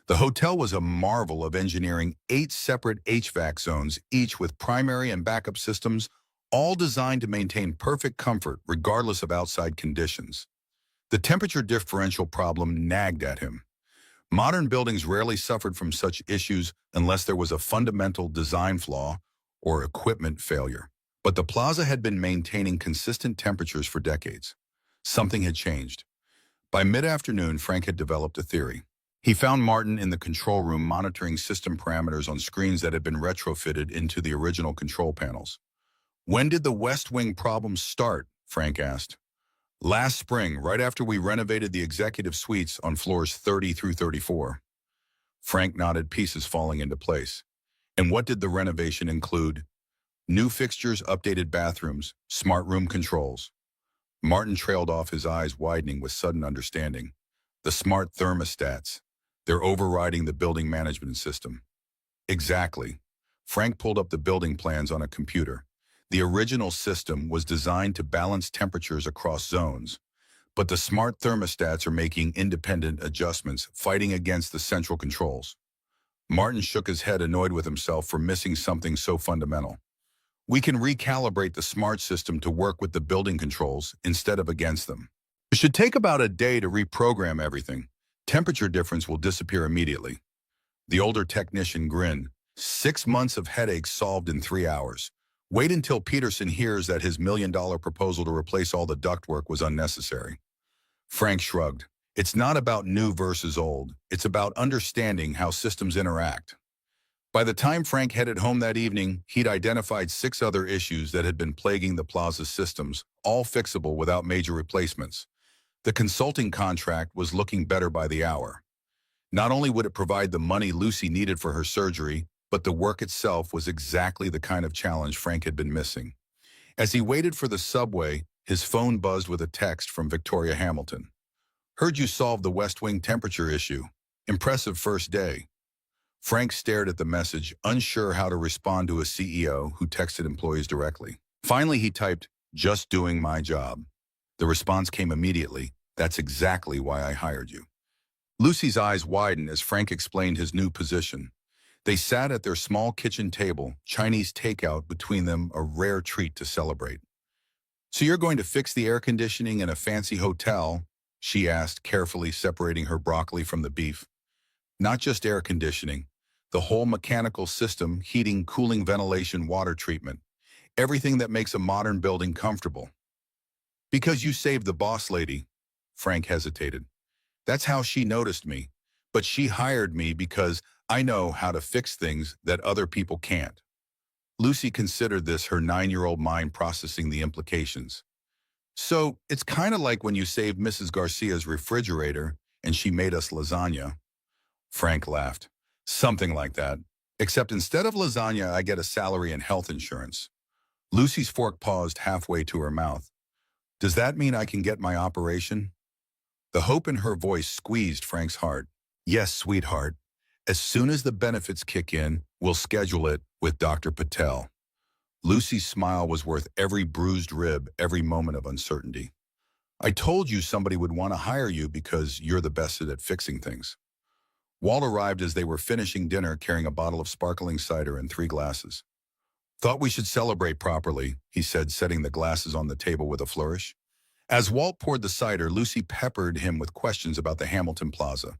The hotel was a marvel of engineering, 8 separate HVAC zones, each with primary and backup systems, all designed to maintain perfect comfort regardless of outside conditions. The temperature differential problem nagged at him. Modern buildings rarely suffered from such issues unless there was a fundamental design flaw or equipment failure. But the plaza had been maintaining consistent temperatures for decades. Something had changed. By mid-afternoon, Frank had developed a theory. He found Martin in the control room monitoring system parameters on screens that had been retrofitted into the original control panels. When did the West Wing problem start? Frank asked. Last spring, right after we renovated the executive suites on floors 30 through 34. Frank nodded, pieces falling into place. And what did the renovation include? New fixtures, updated bathrooms, smart room controls. Martin trailed off, his eyes widening with sudden understanding. The smart thermostats. They're overriding the building management system. Exactly. Frank pulled up the building plans on a computer. The original system was designed to balance temperatures across zones, but the smart thermostats are making independent adjustments, fighting against the central controls. Martin shook his head, annoyed with himself for missing something so fundamental. We can recalibrate the smart system to work with the building controls instead of against them. It should take about a day to reprogram everything. Temperature difference will disappear immediately. The older technician grinned. 6 months of headaches solved in 3 hours. Wait until Peterson hears that his $1 million proposal to replace all the ductwork was unnecessary. Frank shrugged. It's not about new versus old. It's about understanding how systems interact. By the time Frank headed home that evening, he'd identified 6 other issues that had been plaguing the plaza's systems, all fixable without major replacements. The consulting contract was looking better by the hour. Not only would it provide the money Lucy needed for her surgery, but the work itself was exactly the kind of challenge Frank had been missing. As he waited for the subway, his phone buzzed with a text from Victoria Hamilton. Heard you solved the West Wing temperature issue. Impressive first day. Frank stared at the message, unsure how to respond to a CEO who texted employees directly. Finally, he typed, "Just doing my job." The response came immediately. That's exactly why I hired you. Lucy's eyes widened as Frank explained his new position. They sat at their small kitchen table, Chinese takeout between them, a rare treat to celebrate. So you're going to fix the air conditioning in a fancy hotel? She asked, carefully separating her broccoli from the beef. Not just air conditioning. The whole mechanical system, heating, cooling, ventilation, water treatment. Everything that makes a modern building comfortable. Because you saved the boss lady. Frank hesitated. That's how she noticed me. But she hired me because I know how to fix things that other people can't. Lucy considered this, her 9-year-old mind processing the implications. So it's kind of like when you saved Mrs. Garcia's refrigerator and she made us lasagna. Frank laughed. Something like that. Except instead of lasagna, I get a salary and health insurance. Lucy's fork paused halfway to her mouth. Does that mean I can get my operation? The hope in her voice squeezed Frank's heart. Yes, sweetheart. As soon as the benefits kick in, we'll schedule it with Dr. Patel. Lucy's smile was worth every bruised rib, every moment of uncertainty. I told you somebody would want to hire you because you're the best at fixing things. Walt arrived as they were finishing dinner, carrying a bottle of sparkling cider and 3 glasses. Thought we should celebrate properly, he said, setting the glasses on the table with a flourish. As Walt poured the cider, Lucy peppered him with questions about the Hamilton Plaza.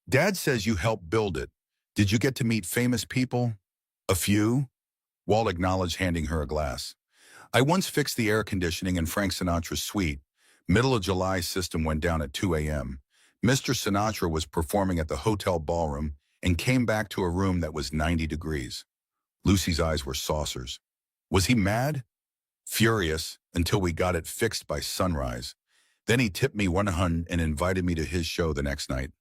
Dad says you helped build it. Did you get to meet famous people? A few? Walt acknowledged, handing her a glass. I once fixed the air conditioning in Frank Sinatra's suite. Middle of July system went down at 2 a.m. Mr. Sinatra was performing at the hotel ballroom and came back to a room that was 90 degrees. Lucy's eyes were saucers. Was he mad? Furious, until we got it fixed by sunrise. Then he tipped me 100 and invited me to his show the next night.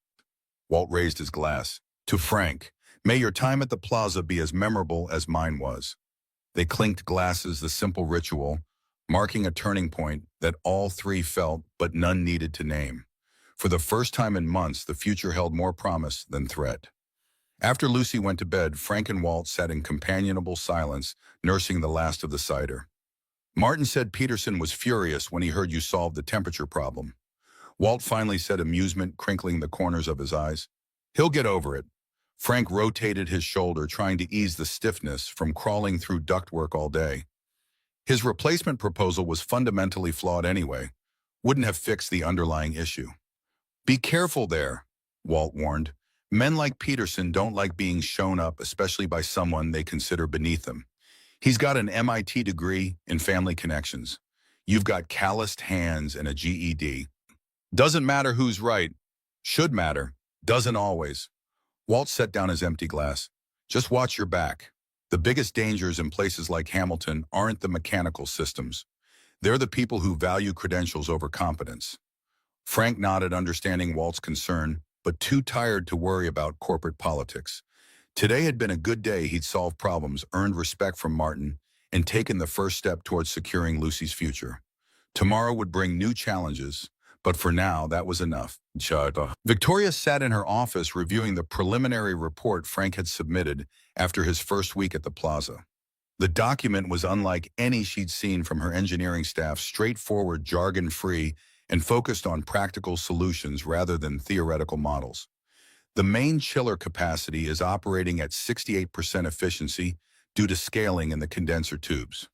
Walt raised his glass. To Frank, may your time at the plaza be as memorable as mine was. They clinked glasses, the simple ritual, marking a turning point that all three felt but none needed to name. For the first time in months, the future held more promise than threat. After Lucy went to bed, Frank and Walt sat in companionable silence, nursing the last of the cider. Martin said Peterson was furious when he heard you solve the temperature problem. Walt finally said, amusement crinkling the corners of his eyes. He'll get over it. Frank rotated his shoulder, trying to ease the stiffness from crawling through ductwork all day. His replacement proposal was fundamentally flawed anyway. Wouldn't have fixed the underlying issue. Be careful there, Walt warned. Men like Peterson don't like being shown up, especially by someone they consider beneath them. He's got an MIT degree in family connections. You've got calloused hands and a GED. Doesn't matter who's right. Should matter. Doesn't always. Walt set down his empty glass. Just watch your back. The biggest dangers in places like Hamilton aren't the mechanical systems. They're the people who value credentials over competence. Frank nodded, understanding Walt's concern, but too tired to worry about corporate politics. Today had been a good day. He'd solved problems, earned respect from Martin, and taken the first step towards securing Lucy's future. Tomorrow would bring new challenges, but for now, that was enough. Victoria sat in her office reviewing the preliminary report Frank had submitted after his first week at the plaza. The document was unlike any she'd seen from her engineering staff, straightforward, jargon-free, and focused on practical solutions rather than theoretical models. The main chiller capacity is operating at 68% efficiency due to scaling in the condenser tubes.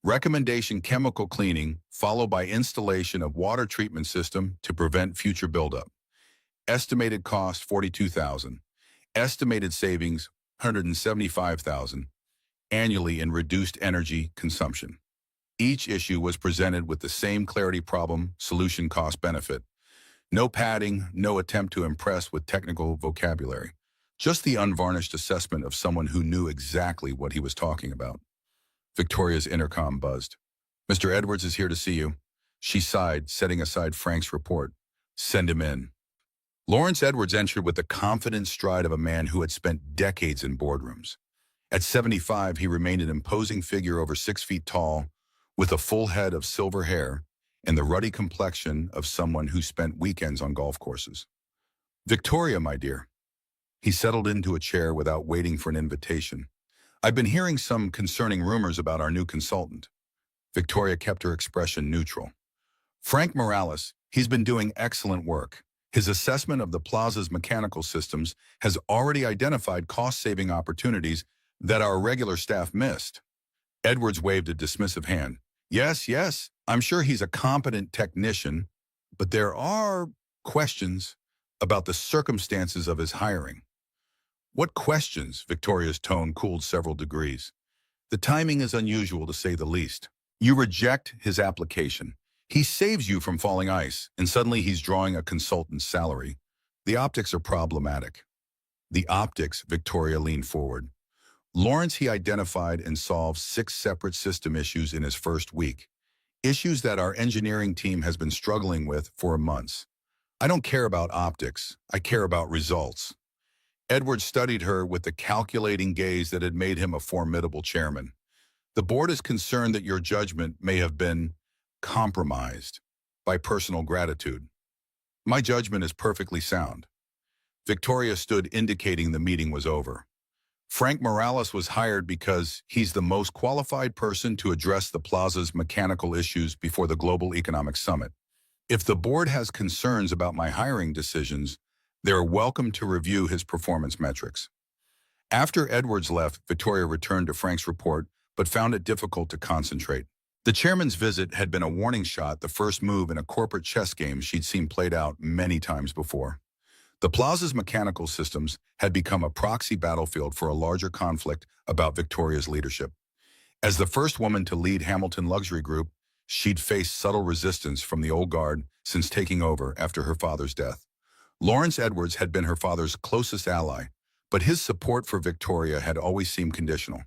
Recommendation: chemical cleaning, followed by installation of water treatment system to prevent future buildup. Estimated cost $42,000. Estimated savings $175,000 annually in reduced energy consumption. Each issue was presented with the same clarity: problem, solution, cost, benefit. No padding, no attempt to impress with technical vocabulary. Just the unvarnished assessment of someone who knew exactly what he was talking about. Victoria's intercom buzzed. Mr. Edwards is here to see you. She sighed, setting aside Frank's report. Send him in. Lawrence Edwards entered with the confident stride of a man who had spent decades in boardrooms. At 75, he remained an imposing figure over 6 feet tall, with a full head of silver hair and the ruddy complexion of someone who spent weekends on golf courses. Victoria, my dear. He settled into a chair without waiting for an invitation. I've been hearing some concerning rumors about our new consultant. Victoria kept her expression neutral. Frank Morales, he's been doing excellent work. His assessment of the plaza's mechanical systems has already identified cost-saving opportunities that our regular staff missed. Edwards waved a dismissive hand. Yes, I'm sure he's a competent technician, but there are questions about the circumstances of his hiring. What questions? Victoria's tone cooled several degrees. The timing is unusual, to say the least. You reject his application. He saves you from falling ice, and suddenly he's drawing a consultant's salary. The optics are problematic. The optics, Victoria leaned forward. Lawrence, he identified and solved 6 separate system issues in his first week. Issues that our engineering team has been struggling with for months. I don't care about optics. I care about results. Edwards studied her with the calculating gaze that had made him a formidable chairman. The board is concerned that your judgment may have been compromised by personal gratitude. My judgment is perfectly sound. Victoria stood, indicating the meeting was over. Frank Morales was hired because he's the most qualified person to address the plaza's mechanical issues before the Global Economic Summit. If the board has concerns about my hiring decisions, they're welcome to review his performance metrics. After Edwards left, Victoria returned to Frank's report, but found it difficult to concentrate. The chairman's visit had been a warning shot, the first move in a corporate chess game she'd seen played out many times before. The plaza's mechanical systems had become a proxy battlefield for a larger conflict about Victoria's leadership. As the first woman to lead Hamilton Luxury Group, she'd faced subtle resistance from the old guard since taking over after her father's death. Lawrence Edwards had been her father's closest ally, but his support for Victoria had always seemed conditional.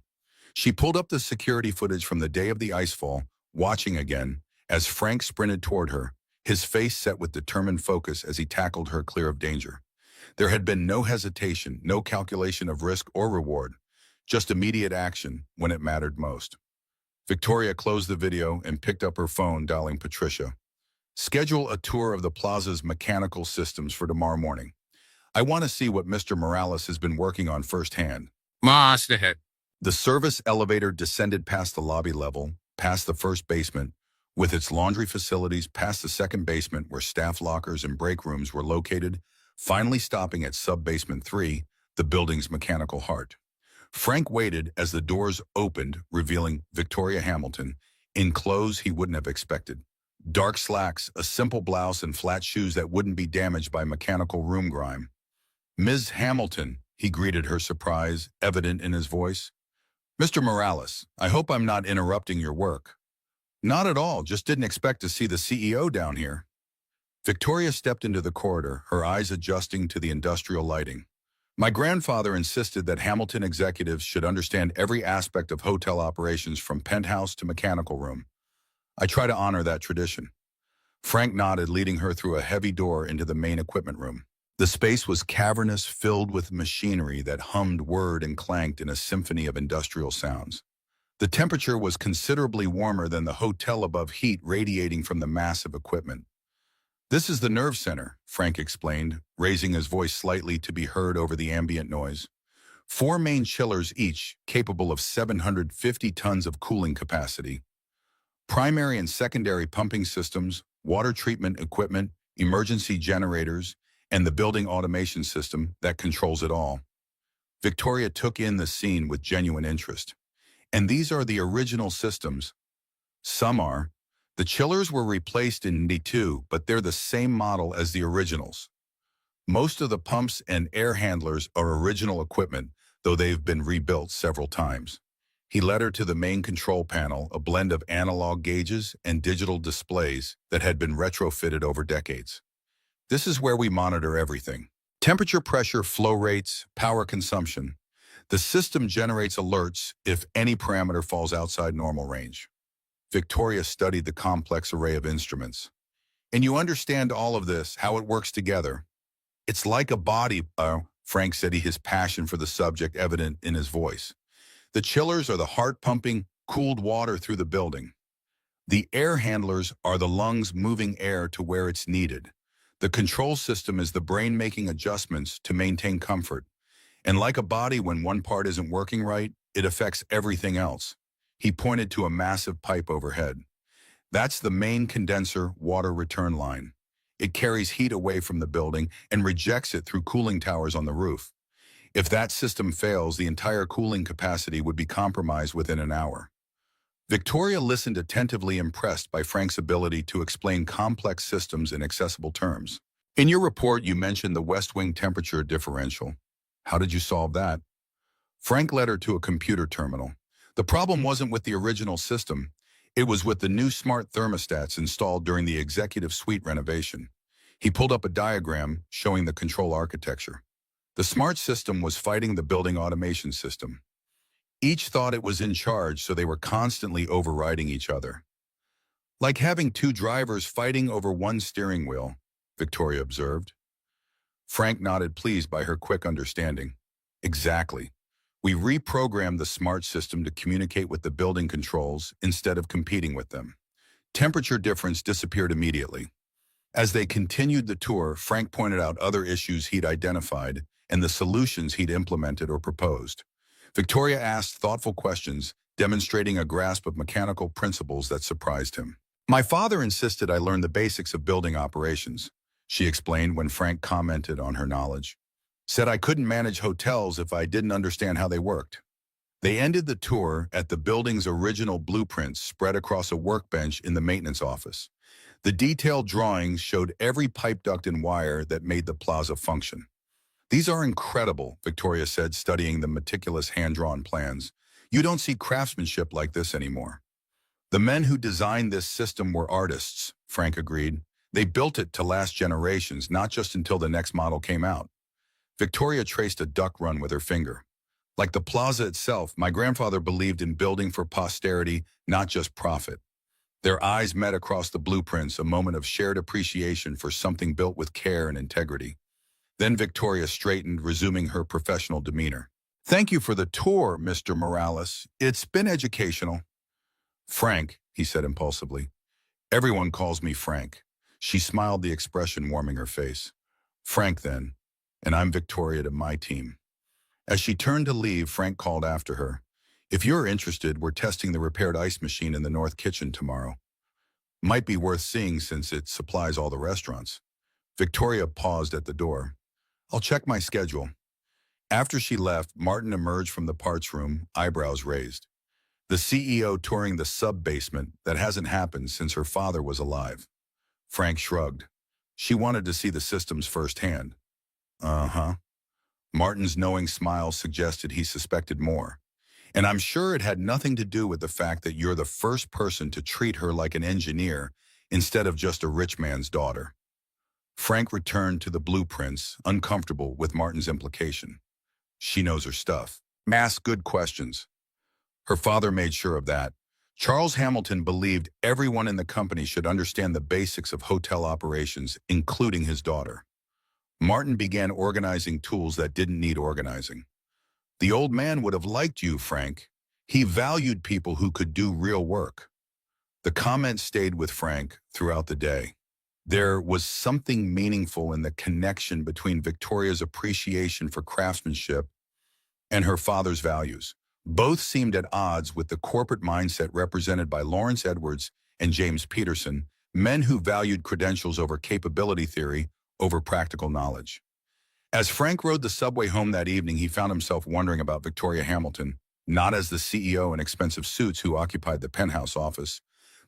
She pulled up the security footage from the day of the icefall, watching again, as Frank sprinted toward her, his face set with determined focus as he tackled her clear of danger. There had been no hesitation, no calculation of risk or reward, just immediate action when it mattered most. Victoria closed the video and picked up her phone, dialing Patricia. Schedule a tour of the plaza's mechanical systems for tomorrow morning. I want to see what Mr. Morales has been working on firsthand. Master. The service elevator descended past the lobby level, past the first basement, with its laundry facilities past the second basement where staff lockers and break rooms were located, finally stopping at sub-basement 3, the building's mechanical heart. Frank waited as the doors opened, revealing Victoria Hamilton, in clothes he wouldn't have expected. Dark slacks, a simple blouse, and flat shoes that wouldn't be damaged by mechanical room grime. "Ms. Hamilton," he greeted her, surprise evident in his voice. "Mr. Morales, I hope I'm not interrupting your work." "Not at all, just didn't expect to see the CEO down here." Victoria stepped into the corridor, her eyes adjusting to the industrial lighting. "My grandfather insisted that Hamilton executives should understand every aspect of hotel operations from penthouse to mechanical room. I try to honor that tradition." Frank nodded, leading her through a heavy door into the main equipment room. The space was cavernous, filled with machinery that hummed, whirred, and clanked in a symphony of industrial sounds. The temperature was considerably warmer than the hotel above, heat radiating from the massive equipment. "This is the nerve center," Frank explained, raising his voice slightly to be heard over the ambient noise. 4 main chillers each, capable of 750 tons of cooling capacity. Primary and secondary pumping systems, water treatment equipment, emergency generators, and the building automation system that controls it all. Victoria took in the scene with genuine interest. "And these are the original systems?" "Some are. The chillers were replaced in '92, but they're the same model as the originals. Most of the pumps and air handlers are original equipment, though they've been rebuilt several times." He led her to the main control panel, a blend of analog gauges and digital displays that had been retrofitted over decades. "This is where we monitor everything. Temperature, pressure, flow rates, power consumption. The system generates alerts if any parameter falls outside normal range." Victoria studied the complex array of instruments. "And you understand all of this, how it works together?" "It's like a body," Frank said, his passion for the subject evident in his voice. "The chillers are the heart-pumping, cooled water through the building. The air handlers are the lungs moving air to where it's needed. The control system is the brain making adjustments to maintain comfort. And like a body, when one part isn't working right, it affects everything else." He pointed to a massive pipe overhead. "That's the main condenser water return line. It carries heat away from the building and rejects it through cooling towers on the roof. If that system fails, the entire cooling capacity would be compromised within an hour." Victoria listened attentively, impressed by Frank's ability to explain complex systems in accessible terms. "In your report, you mentioned the West Wing temperature differential. How did you solve that?" Frank led her to a computer terminal. "The problem wasn't with the original system. It was with the new smart thermostats installed during the executive suite renovation." He pulled up a diagram showing the control architecture. The smart system was fighting the building automation system. Each thought it was in charge, so they were constantly overriding each other. "Like having 2 drivers fighting over 1 steering wheel," Victoria observed. Frank nodded, pleased by her quick understanding. "Exactly. We reprogrammed the smart system to communicate with the building controls instead of competing with them. Temperature difference disappeared immediately." As they continued the tour, Frank pointed out other issues he'd identified and the solutions he'd implemented or proposed. Victoria asked thoughtful questions, demonstrating a grasp of mechanical principles that surprised him. "My father insisted I learn the basics of building operations," she explained when Frank commented on her knowledge. "Said I couldn't manage hotels if I didn't understand how they worked." They ended the tour at the building's original blueprints spread across a workbench in the maintenance office. The detailed drawings showed every pipe duct and wire that made the plaza function. "These are incredible," Victoria said, studying the meticulous hand-drawn plans. You don't see craftsmanship like this anymore. The men who designed this system were artists, Frank agreed. They built it to last generations, not just until the next model came out. Victoria traced a duck run with her finger. Like the plaza itself, my grandfather believed in building for posterity, not just profit. Their eyes met across the blueprints, a moment of shared appreciation for something built with care and integrity. Then Victoria straightened, resuming her professional demeanor. Thank you for the tour, Mr. Morales. It's been educational. Frank, he said impulsively. Everyone calls me Frank. She smiled, the expression warming her face. Frank, then. And I'm Victoria to my team. As she turned to leave, Frank called after her. If you're interested, we're testing the repaired ice machine in the north kitchen tomorrow. Might be worth seeing since it supplies all the restaurants. Victoria paused at the door. I'll check my schedule. After she left, Martin emerged from the parts room, eyebrows raised. The CEO touring the sub-basement that hasn't happened since her father was alive. Frank shrugged. She wanted to see the systems firsthand. Uh-huh. Martin's knowing smile suggested he suspected more. And I'm sure it had nothing to do with the fact that you're the first person to treat her like an engineer instead of just a rich man's daughter. Frank returned to the blueprints, uncomfortable with Martin's implication. She knows her stuff. Ask good questions. Her father made sure of that. Charles Hamilton believed everyone in the company should understand the basics of hotel operations, including his daughter. Martin began organizing tools that didn't need organizing. The old man would have liked you, Frank. He valued people who could do real work. The comment stayed with Frank throughout the day. There was something meaningful in the connection between Victoria's appreciation for craftsmanship and her father's values. Both seemed at odds with the corporate mindset represented by Lawrence Edwards and James Peterson, men who valued credentials over capability theory over practical knowledge. As Frank rode the subway home that evening, he found himself wondering about Victoria Hamilton, not as the CEO in expensive suits who occupied the penthouse office,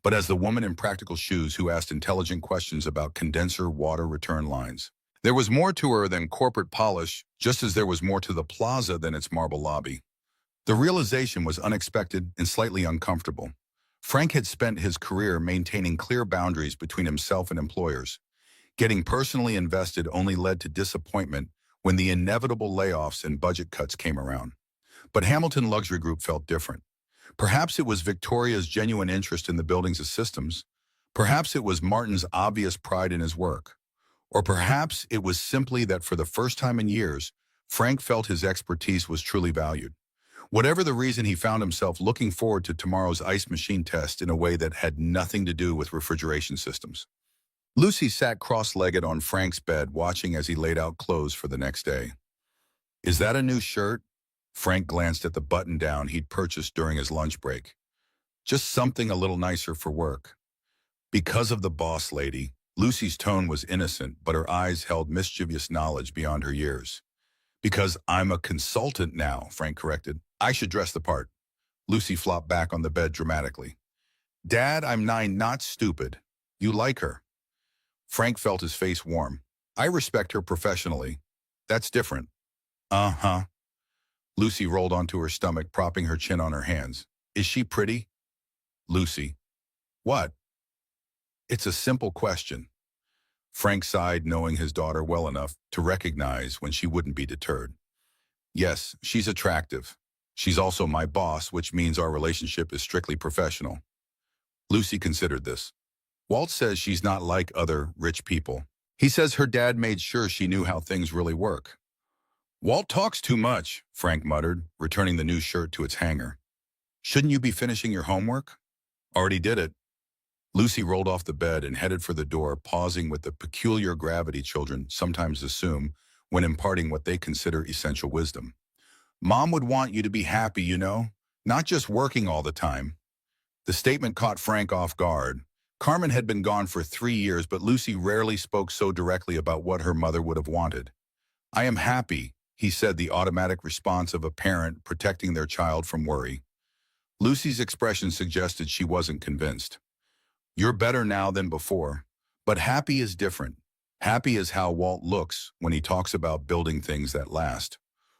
but as the woman in practical shoes who asked intelligent questions about condenser water return lines. There was more to her than corporate polish, just as there was more to the plaza than its marble lobby. The realization was unexpected and slightly uncomfortable. Frank had spent his career maintaining clear boundaries between himself and employers. Getting personally invested only led to disappointment when the inevitable layoffs and budget cuts came around. But Hamilton Luxury Group felt different. Perhaps it was Victoria's genuine interest in the building's systems. Perhaps it was Martin's obvious pride in his work. Or perhaps it was simply that for the first time in years, Frank felt his expertise was truly valued. Whatever the reason, he found himself looking forward to tomorrow's ice machine test in a way that had nothing to do with refrigeration systems. Lucy sat cross-legged on Frank's bed, watching as he laid out clothes for the next day. Is that a new shirt? Frank glanced at the button-down he'd purchased during his lunch break. Just something a little nicer for work. Because of the boss lady, Lucy's tone was innocent, but her eyes held mischievous knowledge beyond her years. Because I'm a consultant now, Frank corrected. I should dress the part. Lucy flopped back on the bed dramatically. Dad, I'm 9, not stupid. You like her. Frank felt his face warm. I respect her professionally. That's different. Uh-huh. Lucy rolled onto her stomach, propping her chin on her hands. Is she pretty? Lucy. What? It's a simple question. Frank sighed, knowing his daughter well enough to recognize when she wouldn't be deterred. Yes, she's attractive. She's also my boss, which means our relationship is strictly professional. Lucy considered this. Walt says she's not like other rich people. He says her dad made sure she knew how things really work. Walt talks too much, Frank muttered, returning the new shirt to its hanger. Shouldn't you be finishing your homework? Already did it. Lucy rolled off the bed and headed for the door, pausing with the peculiar gravity children sometimes assume when imparting what they consider essential wisdom. Mom would want you to be happy, you know, not just working all the time. The statement caught Frank off guard. Carmen had been gone for 3 years, but Lucy rarely spoke so directly about what her mother would have wanted. I am happy, he said, the automatic response of a parent protecting their child from worry. Lucy's expression suggested she wasn't convinced. You're better now than before, but happy is different. Happy is how Walt looks when he talks about building things that last,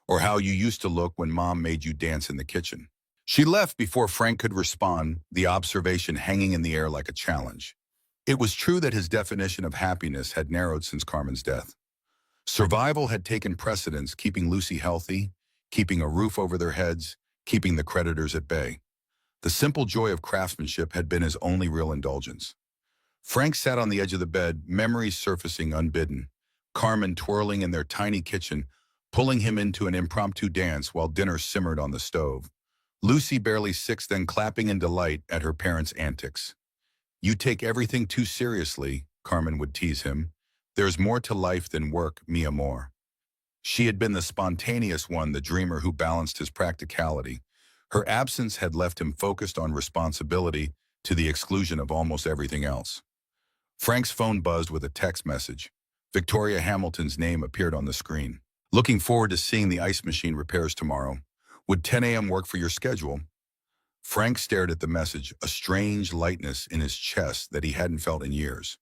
or how you used to look when Mom made you dance in the kitchen. She left before Frank could respond, the observation hanging in the air like a challenge. It was true that his definition of happiness had narrowed since Carmen's death. Survival had taken precedence, keeping Lucy healthy, keeping a roof over their heads, keeping the creditors at bay. The simple joy of craftsmanship had been his only real indulgence. Frank sat on the edge of the bed, memories surfacing unbidden. Carmen twirling in their tiny kitchen, pulling him into an impromptu dance while dinner simmered on the stove. Lucy, barely 6, then clapping in delight at her parents' antics. "You take everything too seriously," Carmen would tease him. "There's more to life than work, mi amor." She had been the spontaneous one, the dreamer who balanced his practicality. Her absence had left him focused on responsibility to the exclusion of almost everything else. Frank's phone buzzed with a text message. Victoria Hamilton's name appeared on the screen. "Looking forward to seeing the ice machine repairs tomorrow. Would 10 a.m. work for your schedule?" Frank stared at the message, a strange lightness in his chest that he hadn't felt in years.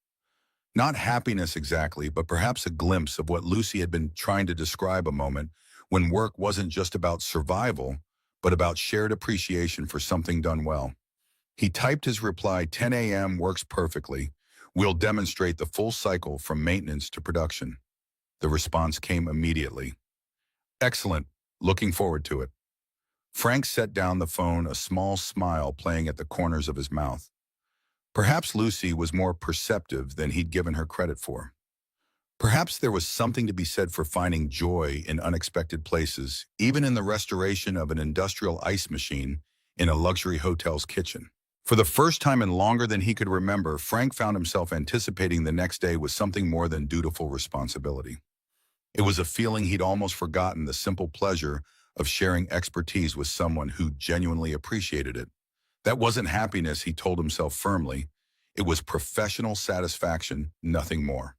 Not happiness exactly, but perhaps a glimpse of what Lucy had been trying to describe, a moment when work wasn't just about survival, but about shared appreciation for something done well. He typed his reply, "10 a.m. works perfectly. We'll demonstrate the full cycle from maintenance to production." The response came immediately. "Excellent. Looking forward to it." Frank set down the phone, a small smile playing at the corners of his mouth. Perhaps Lucy was more perceptive than he'd given her credit for. Perhaps there was something to be said for finding joy in unexpected places, even in the restoration of an industrial ice machine in a luxury hotel's kitchen. For the first time in longer than he could remember, Frank found himself anticipating the next day with something more than dutiful responsibility. It was a feeling he'd almost forgotten, the simple pleasure of sharing expertise with someone who genuinely appreciated it. That wasn't happiness, he told himself firmly. It was professional satisfaction, nothing more.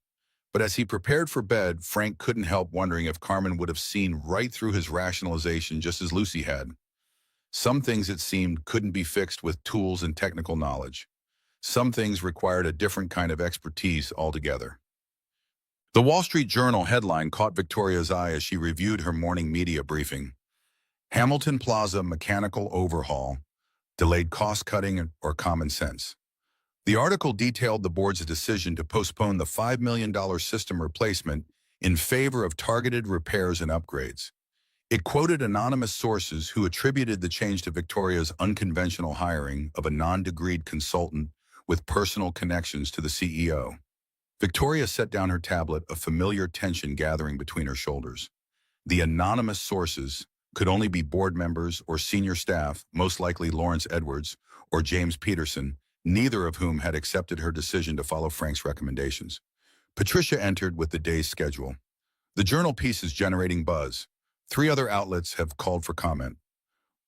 But as he prepared for bed, Frank couldn't help wondering if Carmen would have seen right through his rationalization just as Lucy had. Some things, it seemed, couldn't be fixed with tools and technical knowledge. Some things required a different kind of expertise altogether. The Wall Street Journal headline caught Victoria's eye as she reviewed her morning media briefing. "Hamilton Plaza mechanical overhaul, delayed cost-cutting or common sense." The article detailed the board's decision to postpone the $5 million system replacement in favor of targeted repairs and upgrades. It quoted anonymous sources who attributed the change to Victoria's unconventional hiring of a non-degreed consultant with personal connections to the CEO. Victoria set down her tablet, a familiar tension gathering between her shoulders. The anonymous sources could only be board members or senior staff, most likely Lawrence Edwards or James Peterson, neither of whom had accepted her decision to follow Frank's recommendations. Patricia entered with the day's schedule. The journal piece is generating buzz. 3 other outlets have called for comment.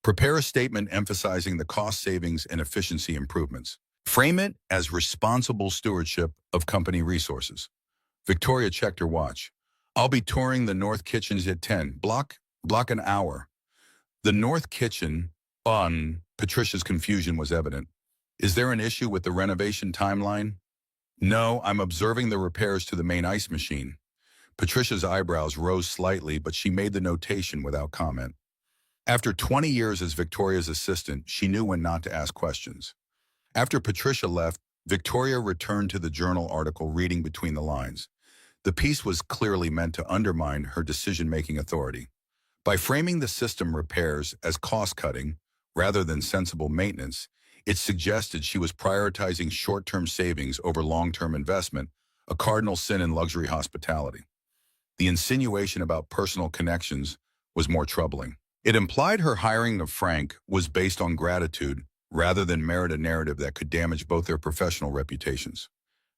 Prepare a statement emphasizing the cost savings and efficiency improvements. Frame it as responsible stewardship of company resources. Victoria checked her watch. "I'll be touring the North Kitchens at 10. Block an hour." The North Kitchen, Patricia's confusion was evident. "Is there an issue with the renovation timeline?" "No, I'm observing the repairs to the main ice machine." Patricia's eyebrows rose slightly, but she made the notation without comment. After 20 years as Victoria's assistant, she knew when not to ask questions. After Patricia left, Victoria returned to the journal article, reading between the lines. The piece was clearly meant to undermine her decision-making authority. By framing the system repairs as cost-cutting rather than sensible maintenance, it suggested she was prioritizing short-term savings over long-term investment, a cardinal sin in luxury hospitality. The insinuation about personal connections was more troubling. It implied her hiring of Frank was based on gratitude rather than merit, a narrative that could damage both their professional reputations.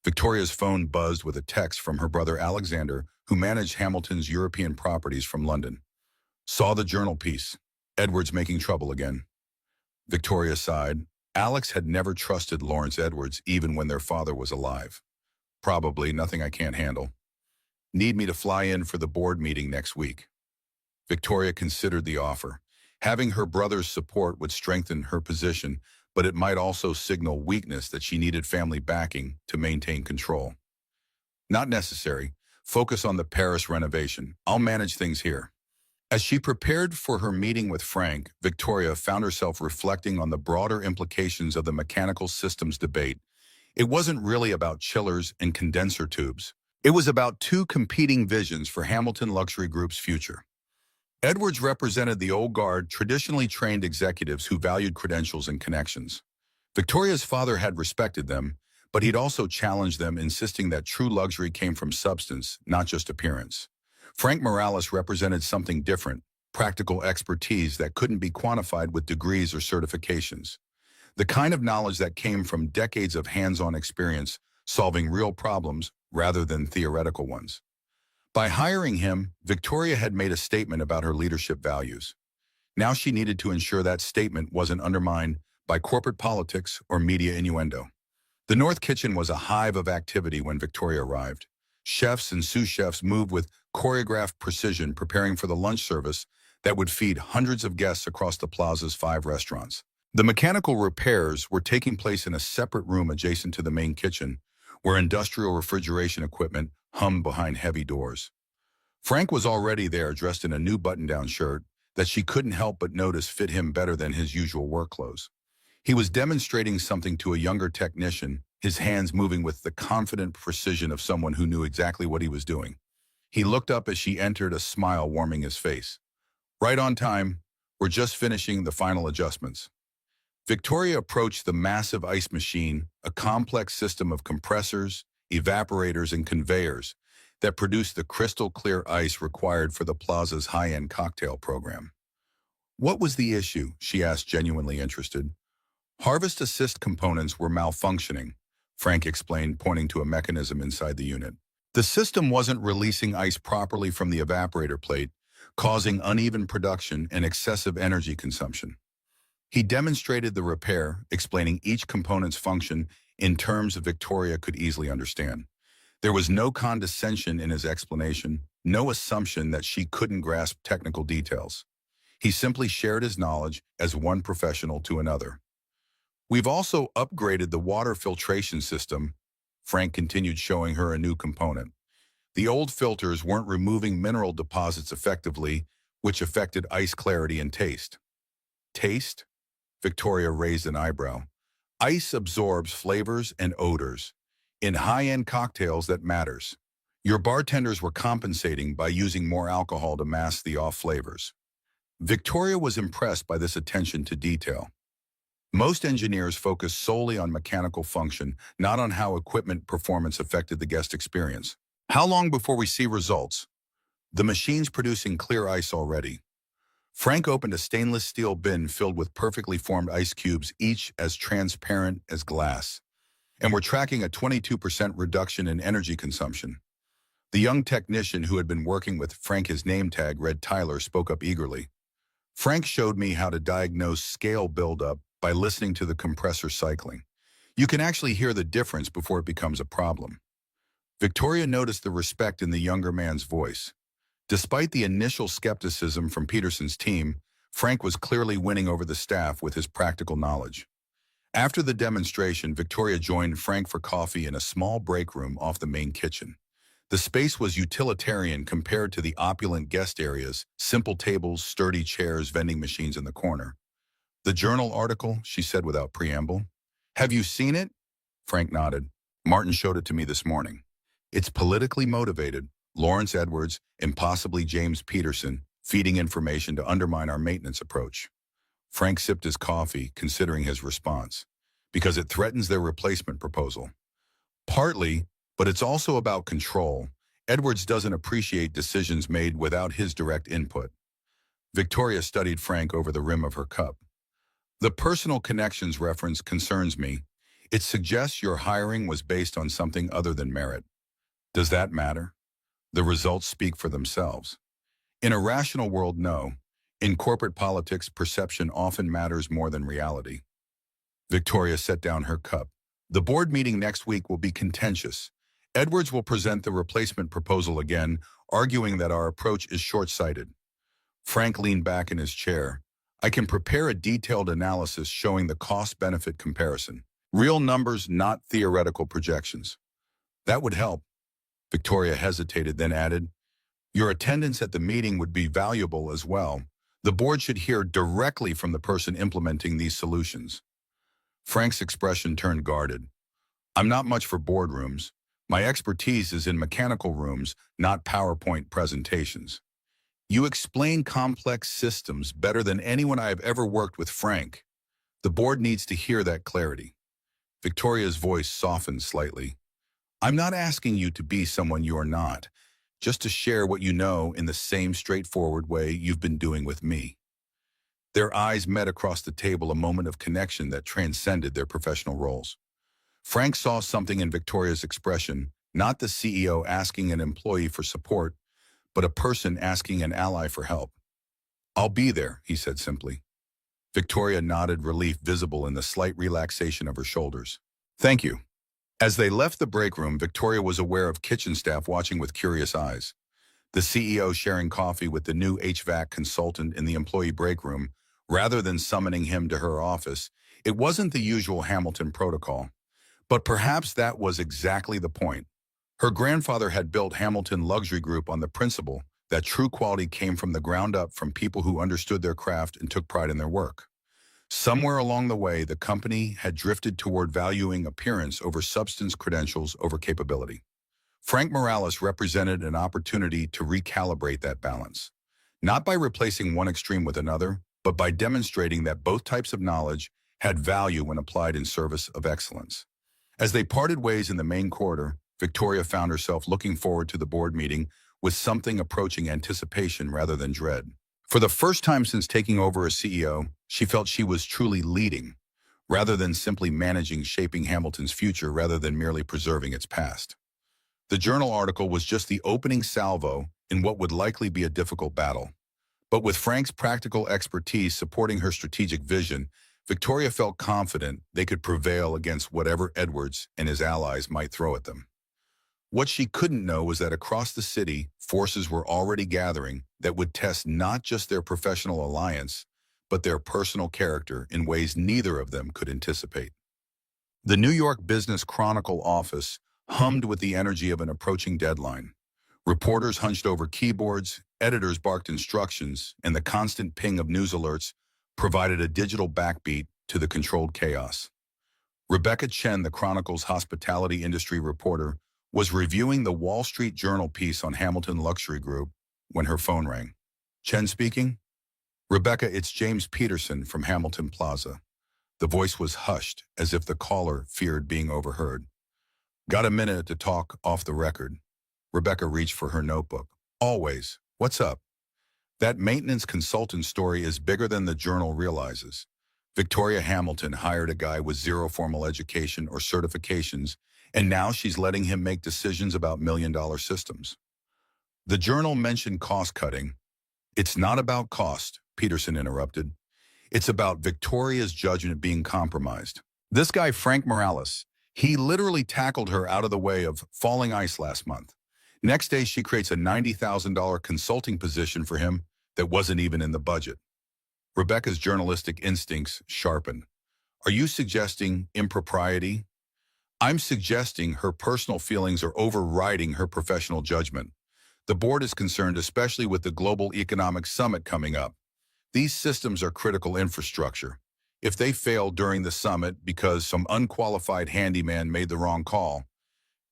Victoria's phone buzzed with a text from her brother Alexander, who managed Hamilton's European properties from London. "Saw the journal piece. Edwards making trouble again." Victoria sighed. Alex had never trusted Lawrence Edwards even when their father was alive. "Probably nothing I can't handle. Need me to fly in for the board meeting next week?" Victoria considered the offer. Having her brother's support would strengthen her position, but it might also signal weakness, that she needed family backing to maintain control. "Not necessary. Focus on the Paris renovation. I'll manage things here." As she prepared for her meeting with Frank, Victoria found herself reflecting on the broader implications of the mechanical systems debate. It wasn't really about chillers and condenser tubes. It was about two competing visions for Hamilton Luxury Group's future. Edwards represented the old guard, traditionally trained executives who valued credentials and connections. Victoria's father had respected them, but he'd also challenged them, insisting that true luxury came from substance, not just appearance. Frank Morales represented something different, practical expertise that couldn't be quantified with degrees or certifications. The kind of knowledge that came from decades of hands-on experience, solving real problems rather than theoretical ones. By hiring him, Victoria had made a statement about her leadership values. Now she needed to ensure that statement wasn't undermined by corporate politics or media innuendo. The North Kitchen was a hive of activity when Victoria arrived. Chefs and sous chefs moved with choreographed precision, preparing for the lunch service that would feed hundreds of guests across the plaza's 5 restaurants. The mechanical repairs were taking place in a separate room adjacent to the main kitchen, where industrial refrigeration equipment hummed behind heavy doors. Frank was already there, dressed in a new button-down shirt that she couldn't help but notice fit him better than his usual work clothes. He was demonstrating something to a younger technician, his hands moving with the confident precision of someone who knew exactly what he was doing. He looked up as she entered, a smile warming his face. "Right on time. We're just finishing the final adjustments." Victoria approached the massive ice machine, a complex system of compressors, evaporators, and conveyors that produced the crystal-clear ice required for the plaza's high-end cocktail program. "What was the issue?" she asked, genuinely interested. "Harvest assist components were malfunctioning," Frank explained, pointing to a mechanism inside the unit. The system wasn't releasing ice properly from the evaporator plate, causing uneven production and excessive energy consumption. He demonstrated the repair, explaining each component's function in terms Victoria could easily understand. There was no condescension in his explanation, no assumption that she couldn't grasp technical details. He simply shared his knowledge as one professional to another. "We've also upgraded the water filtration system," Frank continued, showing her a new component. "The old filters weren't removing mineral deposits effectively, which affected ice clarity and taste." "Taste?" Victoria raised an eyebrow. "Ice absorbs flavors and odors. In high-end cocktails, that matters. Your bartenders were compensating by using more alcohol to mask the off flavors." Victoria was impressed by this attention to detail. Most engineers focus solely on mechanical function, not on how equipment performance affected the guest experience. "How long before we see results?" "The machine's producing clear ice already." Frank opened a stainless steel bin filled with perfectly formed ice cubes, each as transparent as glass. "And we're tracking a 22% reduction in energy consumption." The young technician who had been working with Frank, his name tag read Tyler, spoke up eagerly. "Frank showed me how to diagnose scale buildup by listening to the compressor cycling. You can actually hear the difference before it becomes a problem." Victoria noticed the respect in the younger man's voice. Despite the initial skepticism from Peterson's team, Frank was clearly winning over the staff with his practical knowledge. After the demonstration, Victoria joined Frank for coffee in a small break room off the main kitchen. The space was utilitarian compared to the opulent guest areas, simple tables, sturdy chairs, vending machines in the corner. "The journal article," she said without preamble. "Have you seen it?" Frank nodded. "Martin showed it to me this morning. It's politically motivated. Lawrence Edwards and possibly James Peterson feeding information to undermine our maintenance approach." Frank sipped his coffee, considering his response. "Because it threatens their replacement proposal." "Partly, but it's also about control. Edwards doesn't appreciate decisions made without his direct input." Victoria studied Frank over the rim of her cup. "The personal connections reference concerns me. It suggests your hiring was based on something other than merit. Does that matter? The results speak for themselves." "In a rational world, no. In corporate politics, perception often matters more than reality." Victoria set down her cup. "The board meeting next week will be contentious. Edwards will present the replacement proposal again, arguing that our approach is short-sighted." Frank leaned back in his chair. "I can prepare a detailed analysis showing the cost-benefit comparison. Real numbers, not theoretical projections." "That would help." Victoria hesitated, then added, Your attendance at the meeting would be valuable as well. The board should hear directly from the person implementing these solutions. Frank's expression turned guarded. I'm not much for boardrooms. My expertise is in mechanical rooms, not PowerPoint presentations. You explain complex systems better than anyone I have ever worked with, Frank. The board needs to hear that clarity. Victoria's voice softened slightly. I'm not asking you to be someone you are not, just to share what you know in the same straightforward way you've been doing with me. Their eyes met across the table, a moment of connection that transcended their professional roles. Frank saw something in Victoria's expression, not the CEO asking an employee for support, but a person asking an ally for help. I'll be there, he said simply. Victoria nodded, relief visible in the slight relaxation of her shoulders. Thank you. As they left the break room, Victoria was aware of kitchen staff watching with curious eyes. The CEO sharing coffee with the new HVAC consultant in the employee break room, rather than summoning him to her office. It wasn't the usual Hamilton protocol, but perhaps that was exactly the point. Her grandfather had built Hamilton Luxury Group on the principle that true quality came from the ground up, from people who understood their craft and took pride in their work. Somewhere along the way, the company had drifted toward valuing appearance over substance, credentials over capability. Frank Morales represented an opportunity to recalibrate that balance, not by replacing one extreme with another, but by demonstrating that both types of knowledge had value when applied in service of excellence. As they parted ways in the main corridor, Victoria found herself looking forward to the board meeting with something approaching anticipation rather than dread. For the first time since taking over as CEO, she felt she was truly leading, rather than simply managing, shaping Hamilton's future rather than merely preserving its past. The journal article was just the opening salvo in what would likely be a difficult battle. But with Frank's practical expertise supporting her strategic vision, Victoria felt confident they could prevail against whatever Edwards and his allies might throw at them. What she couldn't know was that across the city, forces were already gathering that would test not just their professional alliance, but their personal character in ways neither of them could anticipate. The New York Business Chronicle office hummed with the energy of an approaching deadline. Reporters hunched over keyboards, editors barked instructions, and the constant ping of news alerts provided a digital backbeat to the controlled chaos. Rebecca Chen, the Chronicle's hospitality industry reporter, was reviewing the Wall Street Journal piece on Hamilton Luxury Group when her phone rang. Chen speaking? Rebecca, it's James Peterson from Hamilton Plaza. The voice was hushed, as if the caller feared being overheard. Got a minute to talk off the record? Rebecca reached for her notebook. Always. What's up? That maintenance consultant story is bigger than the Journal realizes. Victoria Hamilton hired a guy with zero formal education or certifications, and now she's letting him make decisions about million-dollar systems. The Journal mentioned cost-cutting. It's not about cost, Peterson interrupted. It's about Victoria's judgment being compromised. This guy, Frank Morales, he literally tackled her out of the way of falling ice last month. Next day, she creates a $90,000 consulting position for him that wasn't even in the budget. Rebecca's journalistic instincts sharpened. Are you suggesting impropriety? I'm suggesting her personal feelings are overriding her professional judgment. The board is concerned, especially with the Global Economic Summit coming up. These systems are critical infrastructure. If they fail during the summit because some unqualified handyman made the wrong call,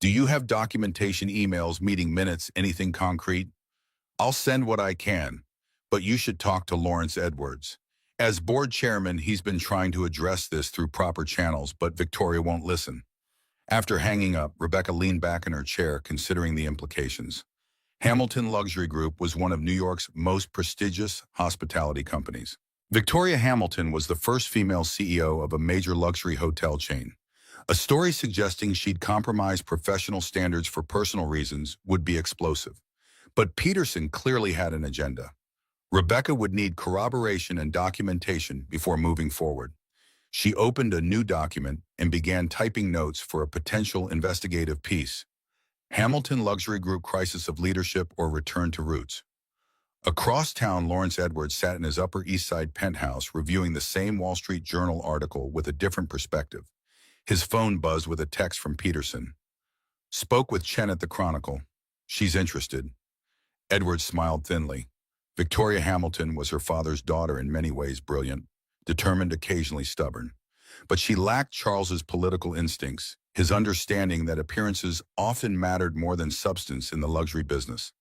do you have documentation, emails, meeting minutes, anything concrete? I'll send what I can, but you should talk to Lawrence Edwards. As board chairman, he's been trying to address this through proper channels, but Victoria won't listen. After hanging up, Rebecca leaned back in her chair, considering the implications. Hamilton Luxury Group was one of New York's most prestigious hospitality companies. Victoria Hamilton was the first female CEO of a major luxury hotel chain. A story suggesting she'd compromised professional standards for personal reasons would be explosive. But Peterson clearly had an agenda. Rebecca would need corroboration and documentation before moving forward. She opened a new document and began typing notes for a potential investigative piece. Hamilton Luxury Group Crisis of Leadership or Return to Roots. Across town, Lawrence Edwards sat in his Upper East Side penthouse reviewing the same Wall Street Journal article with a different perspective. His phone buzzed with a text from Peterson. Spoke with Chen at the Chronicle. She's interested. Edwards smiled thinly. Victoria Hamilton was her father's daughter, in many ways brilliant, determined, occasionally stubborn. But she lacked Charles's political instincts, his understanding that appearances often mattered more than substance in the luxury business.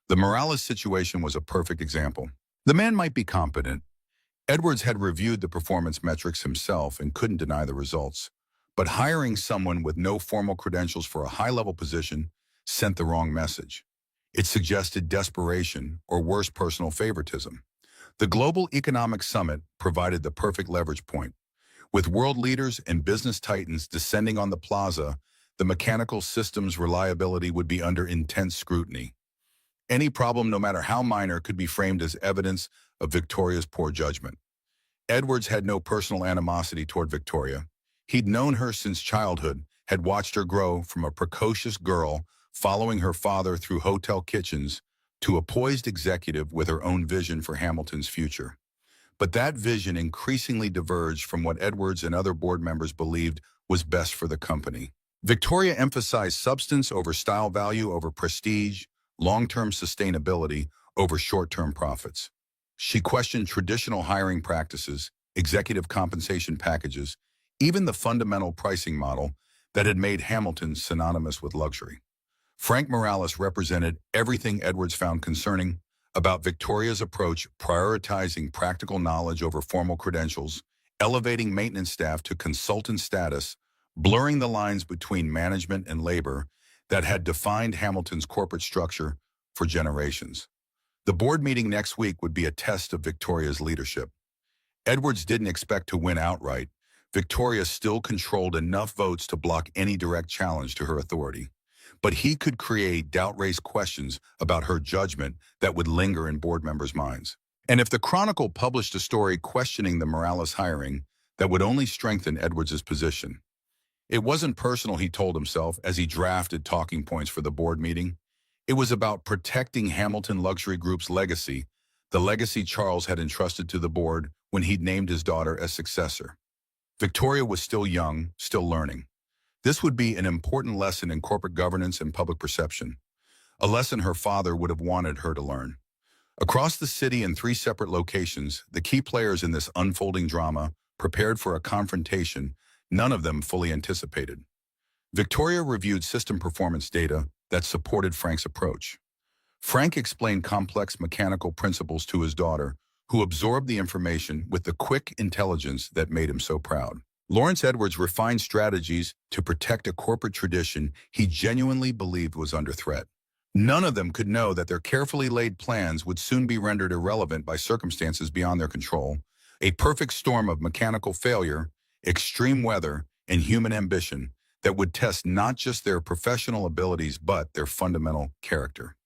The Morales situation was a perfect example. The man might be competent. Edwards had reviewed the performance metrics himself and couldn't deny the results. But hiring someone with no formal credentials for a high-level position sent the wrong message. It suggested desperation, or worse, personal favoritism. The Global Economic Summit provided the perfect leverage point. With world leaders and business titans descending on the plaza, the mechanical system's reliability would be under intense scrutiny. Any problem, no matter how minor, could be framed as evidence of Victoria's poor judgment. Edwards had no personal animosity toward Victoria. He'd known her since childhood, had watched her grow from a precocious girl following her father through hotel kitchens to a poised executive with her own vision for Hamilton's future. But that vision increasingly diverged from what Edwards and other board members believed was best for the company. Victoria emphasized substance over style, value over prestige, long-term sustainability over short-term profits. She questioned traditional hiring practices, executive compensation packages, even the fundamental pricing model that had made Hamilton synonymous with luxury. Frank Morales represented everything Edwards found concerning about Victoria's approach, prioritizing practical knowledge over formal credentials, elevating maintenance staff to consultant status, blurring the lines between management and labor that had defined Hamilton's corporate structure for generations. The board meeting next week would be a test of Victoria's leadership. Edwards didn't expect to win outright. Victoria still controlled enough votes to block any direct challenge to her authority. But he could create doubt-raised questions about her judgment that would linger in board members' minds. And if the Chronicle published a story questioning the Morales hiring, that would only strengthen Edwards' position. It wasn't personal, he told himself as he drafted talking points for the board meeting. It was about protecting Hamilton Luxury Group's legacy, the legacy Charles had entrusted to the board when he'd named his daughter as successor. Victoria was still young, still learning. This would be an important lesson in corporate governance and public perception, a lesson her father would have wanted her to learn. Across the city in 3 separate locations, the key players in this unfolding drama prepared for a confrontation none of them fully anticipated. Victoria reviewed system performance data that supported Frank's approach. Frank explained complex mechanical principles to his daughter, who absorbed the information with the quick intelligence that made him so proud. Lawrence Edwards refined strategies to protect a corporate tradition he genuinely believed was under threat. None of them could know that their carefully laid plans would soon be rendered irrelevant by circumstances beyond their control, a perfect storm of mechanical failure, extreme weather, and human ambition that would test not just their professional abilities but their fundamental character.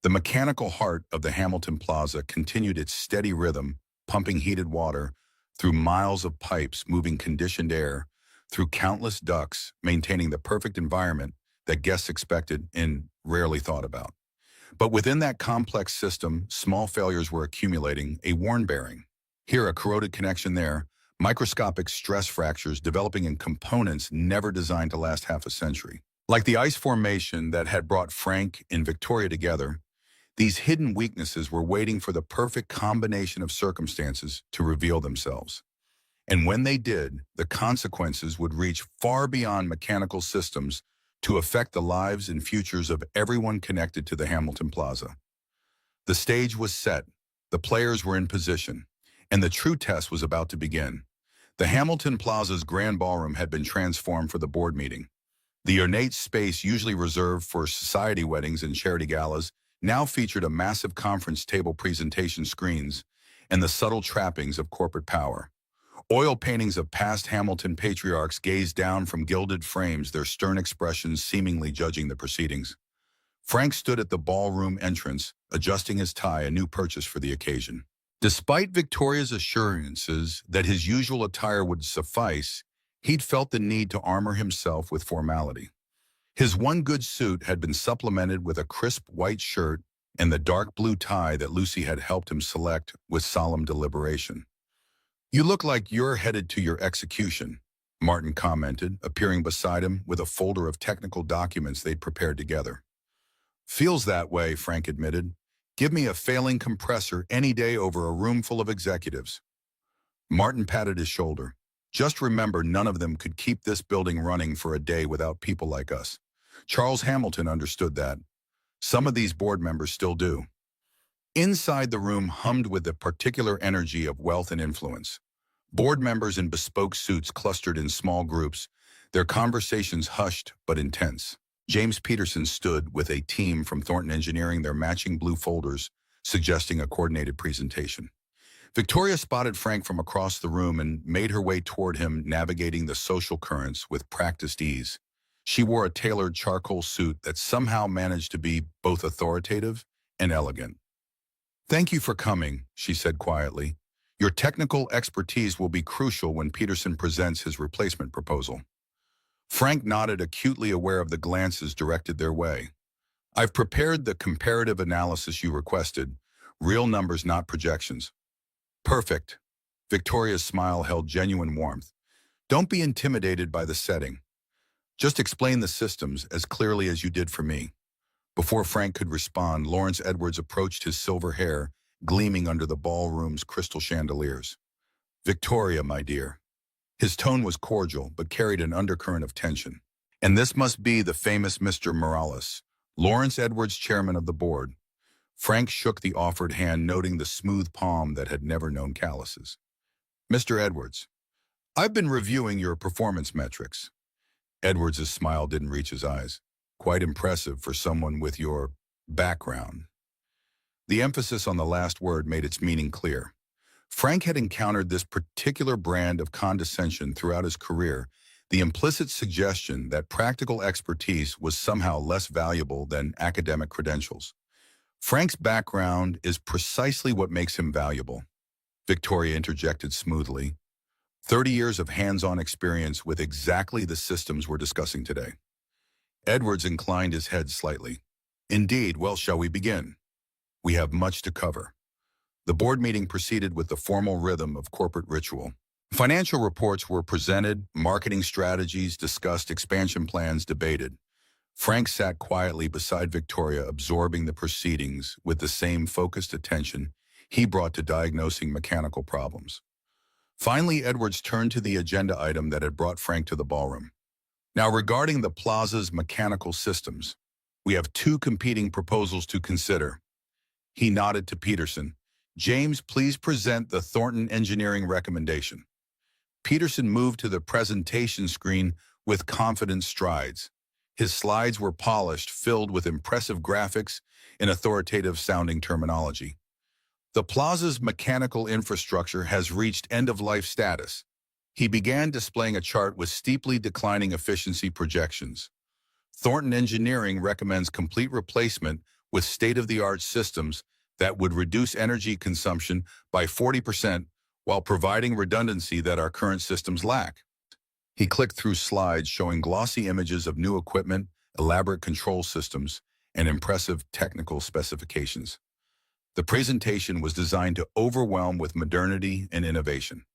The mechanical heart of the Hamilton Plaza continued its steady rhythm, pumping heated water through miles of pipes, moving conditioned air, through countless ducts, maintaining the perfect environment that guests expected and rarely thought about. But within that complex system, small failures were accumulating, a worn bearing. Here, a corroded connection there, microscopic stress fractures developing in components never designed to last half a century. Like the ice formation that had brought Frank and Victoria together, these hidden weaknesses were waiting for the perfect combination of circumstances to reveal themselves. And when they did, the consequences would reach far beyond mechanical systems to affect the lives and futures of everyone connected to the Hamilton Plaza. The stage was set, the players were in position, and the true test was about to begin. The Hamilton Plaza's grand ballroom had been transformed for the board meeting. The ornate space usually reserved for society weddings and charity galas now featured a massive conference table presentation screens and the subtle trappings of corporate power. Oil paintings of past Hamilton patriarchs gazed down from gilded frames, their stern expressions seemingly judging the proceedings. Frank stood at the ballroom entrance, adjusting his tie, a new purchase for the occasion. Despite Victoria's assurances that his usual attire would suffice, he'd felt the need to armor himself with formality. His one good suit had been supplemented with a crisp white shirt and the dark blue tie that Lucy had helped him select with solemn deliberation. "You look like you're headed to your execution," Martin commented, appearing beside him with a folder of technical documents they'd prepared together. "Feels that way," Frank admitted. Give me a failing compressor any day over a room full of executives. Martin patted his shoulder. Just remember, none of them could keep this building running for a day without people like us. Charles Hamilton understood that. Some of these board members still do. Inside the room hummed with the particular energy of wealth and influence. Board members in bespoke suits clustered in small groups, their conversations hushed but intense. James Peterson stood with a team from Thornton Engineering, their matching blue folders, suggesting a coordinated presentation. Victoria spotted Frank from across the room and made her way toward him, navigating the social currents with practiced ease. She wore a tailored charcoal suit that somehow managed to be both authoritative and elegant. "Thank you for coming," she said quietly. "Your technical expertise will be crucial when Peterson presents his replacement proposal." Frank nodded, acutely aware of the glances directed their way. "I've prepared the comparative analysis you requested. Real numbers, not projections." "Perfect." Victoria's smile held genuine warmth. "Don't be intimidated by the setting. Just explain the systems as clearly as you did for me." Before Frank could respond, Lawrence Edwards approached, his silver hair gleaming under the ballroom's crystal chandeliers. "Victoria, my dear." His tone was cordial, but carried an undercurrent of tension. "And this must be the famous Mr. Morales, Lawrence Edwards, chairman of the board." Frank shook the offered hand, noting the smooth palm that had never known calluses. "Mr. Edwards, I've been reviewing your performance metrics." Edwards' smile didn't reach his eyes. "Quite impressive for someone with your background." The emphasis on the last word made its meaning clear. Frank had encountered this particular brand of condescension throughout his career, the implicit suggestion that practical expertise was somehow less valuable than academic credentials. "Frank's background is precisely what makes him valuable," Victoria interjected smoothly. 30 years of hands-on experience with exactly the systems we're discussing today. Edwards inclined his head slightly. "Indeed. Well, shall we begin? We have much to cover." The board meeting proceeded with the formal rhythm of corporate ritual. Financial reports were presented, marketing strategies discussed, expansion plans debated. Frank sat quietly beside Victoria, absorbing the proceedings with the same focused attention he brought to diagnosing mechanical problems. Finally, Edwards turned to the agenda item that had brought Frank to the ballroom. "Now, regarding the plaza's mechanical systems, we have two competing proposals to consider." He nodded to Peterson. "James, please present the Thornton Engineering recommendation." Peterson moved to the presentation screen with confident strides. His slides were polished, filled with impressive graphics and authoritative-sounding terminology. "The plaza's mechanical infrastructure has reached end-of-life status." He began displaying a chart with steeply declining efficiency projections. "Thornton Engineering recommends complete replacement with state-of-the-art systems that would reduce energy consumption by 40% while providing redundancy that our current systems lack." He clicked through slides showing glossy images of new equipment, elaborate control systems, and impressive technical specifications. The presentation was designed to overwhelm with modernity and innovation.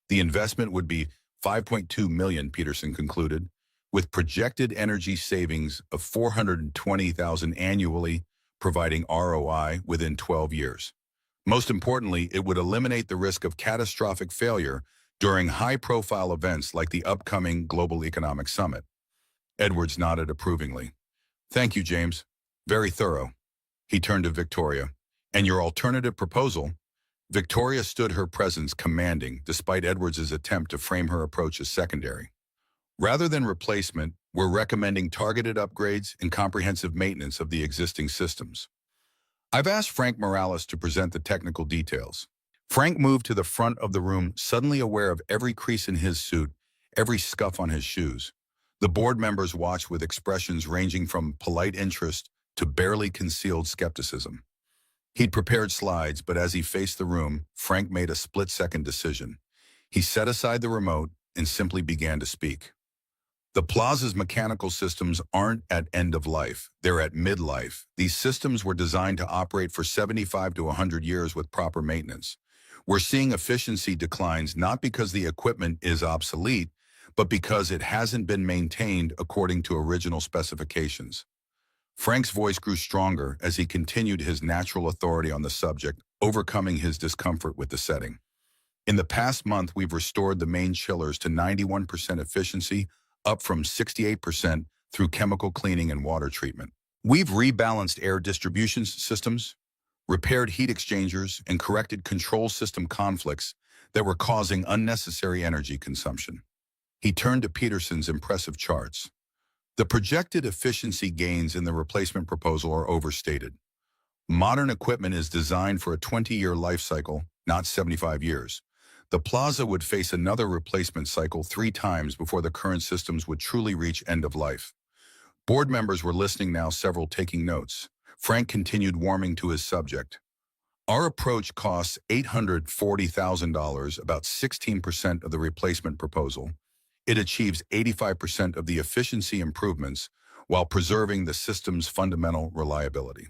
The investment would be $5.2 million, Peterson concluded, with projected energy savings of $420,000 annually, providing ROI within 12 years. Most importantly, it would eliminate the risk of catastrophic failure during high-profile events like the upcoming Global Economic Summit. Edwards nodded approvingly. "Thank you, James. Very thorough." He turned to Victoria. "And your alternative proposal?" Victoria stood, her presence commanding, despite Edwards' attempt to frame her approach as secondary. "Rather than replacement, we're recommending targeted upgrades and comprehensive maintenance of the existing systems." "I've asked Frank Morales to present the technical details." Frank moved to the front of the room, suddenly aware of every crease in his suit, every scuff on his shoes. The board members watched with expressions ranging from polite interest to barely concealed skepticism. He'd prepared slides, but as he faced the room, Frank made a split-second decision. He set aside the remote and simply began to speak. "The plaza's mechanical systems aren't at end of life, they're at midlife. These systems were designed to operate for 75 to 100 years with proper maintenance. We're seeing efficiency declines not because the equipment is obsolete, but because it hasn't been maintained according to original specifications." Frank's voice grew stronger as he continued his natural authority on the subject, overcoming his discomfort with the setting. In the past month, we've restored the main chillers to 91% efficiency, up from 68% through chemical cleaning and water treatment. We've rebalanced air distribution systems, repaired heat exchangers, and corrected control system conflicts that were causing unnecessary energy consumption. He turned to Peterson's impressive charts. The projected efficiency gains in the replacement proposal are overstated. Modern equipment is designed for a 20-year life cycle, not 75 years. The plaza would face another replacement cycle 3 times before the current systems would truly reach end of life. Board members were listening now, several taking notes. Frank continued warming to his subject. Our approach costs $840,000, about 16% of the replacement proposal. It achieves 85% of the efficiency improvements while preserving the system's fundamental reliability.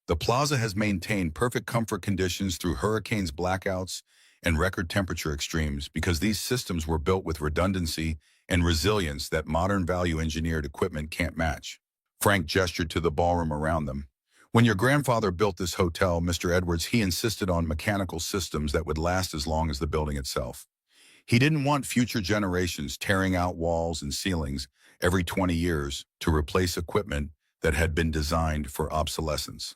The plaza has maintained perfect comfort conditions through hurricanes, blackouts, and record temperature extremes because these systems were built with redundancy and resilience that modern value-engineered equipment can't match. Frank gestured to the ballroom around them. When your grandfather built this hotel, Mr. Edwards, he insisted on mechanical systems that would last as long as the building itself. He didn't want future generations tearing out walls and ceilings every 20 years to replace equipment that had been designed for obsolescence.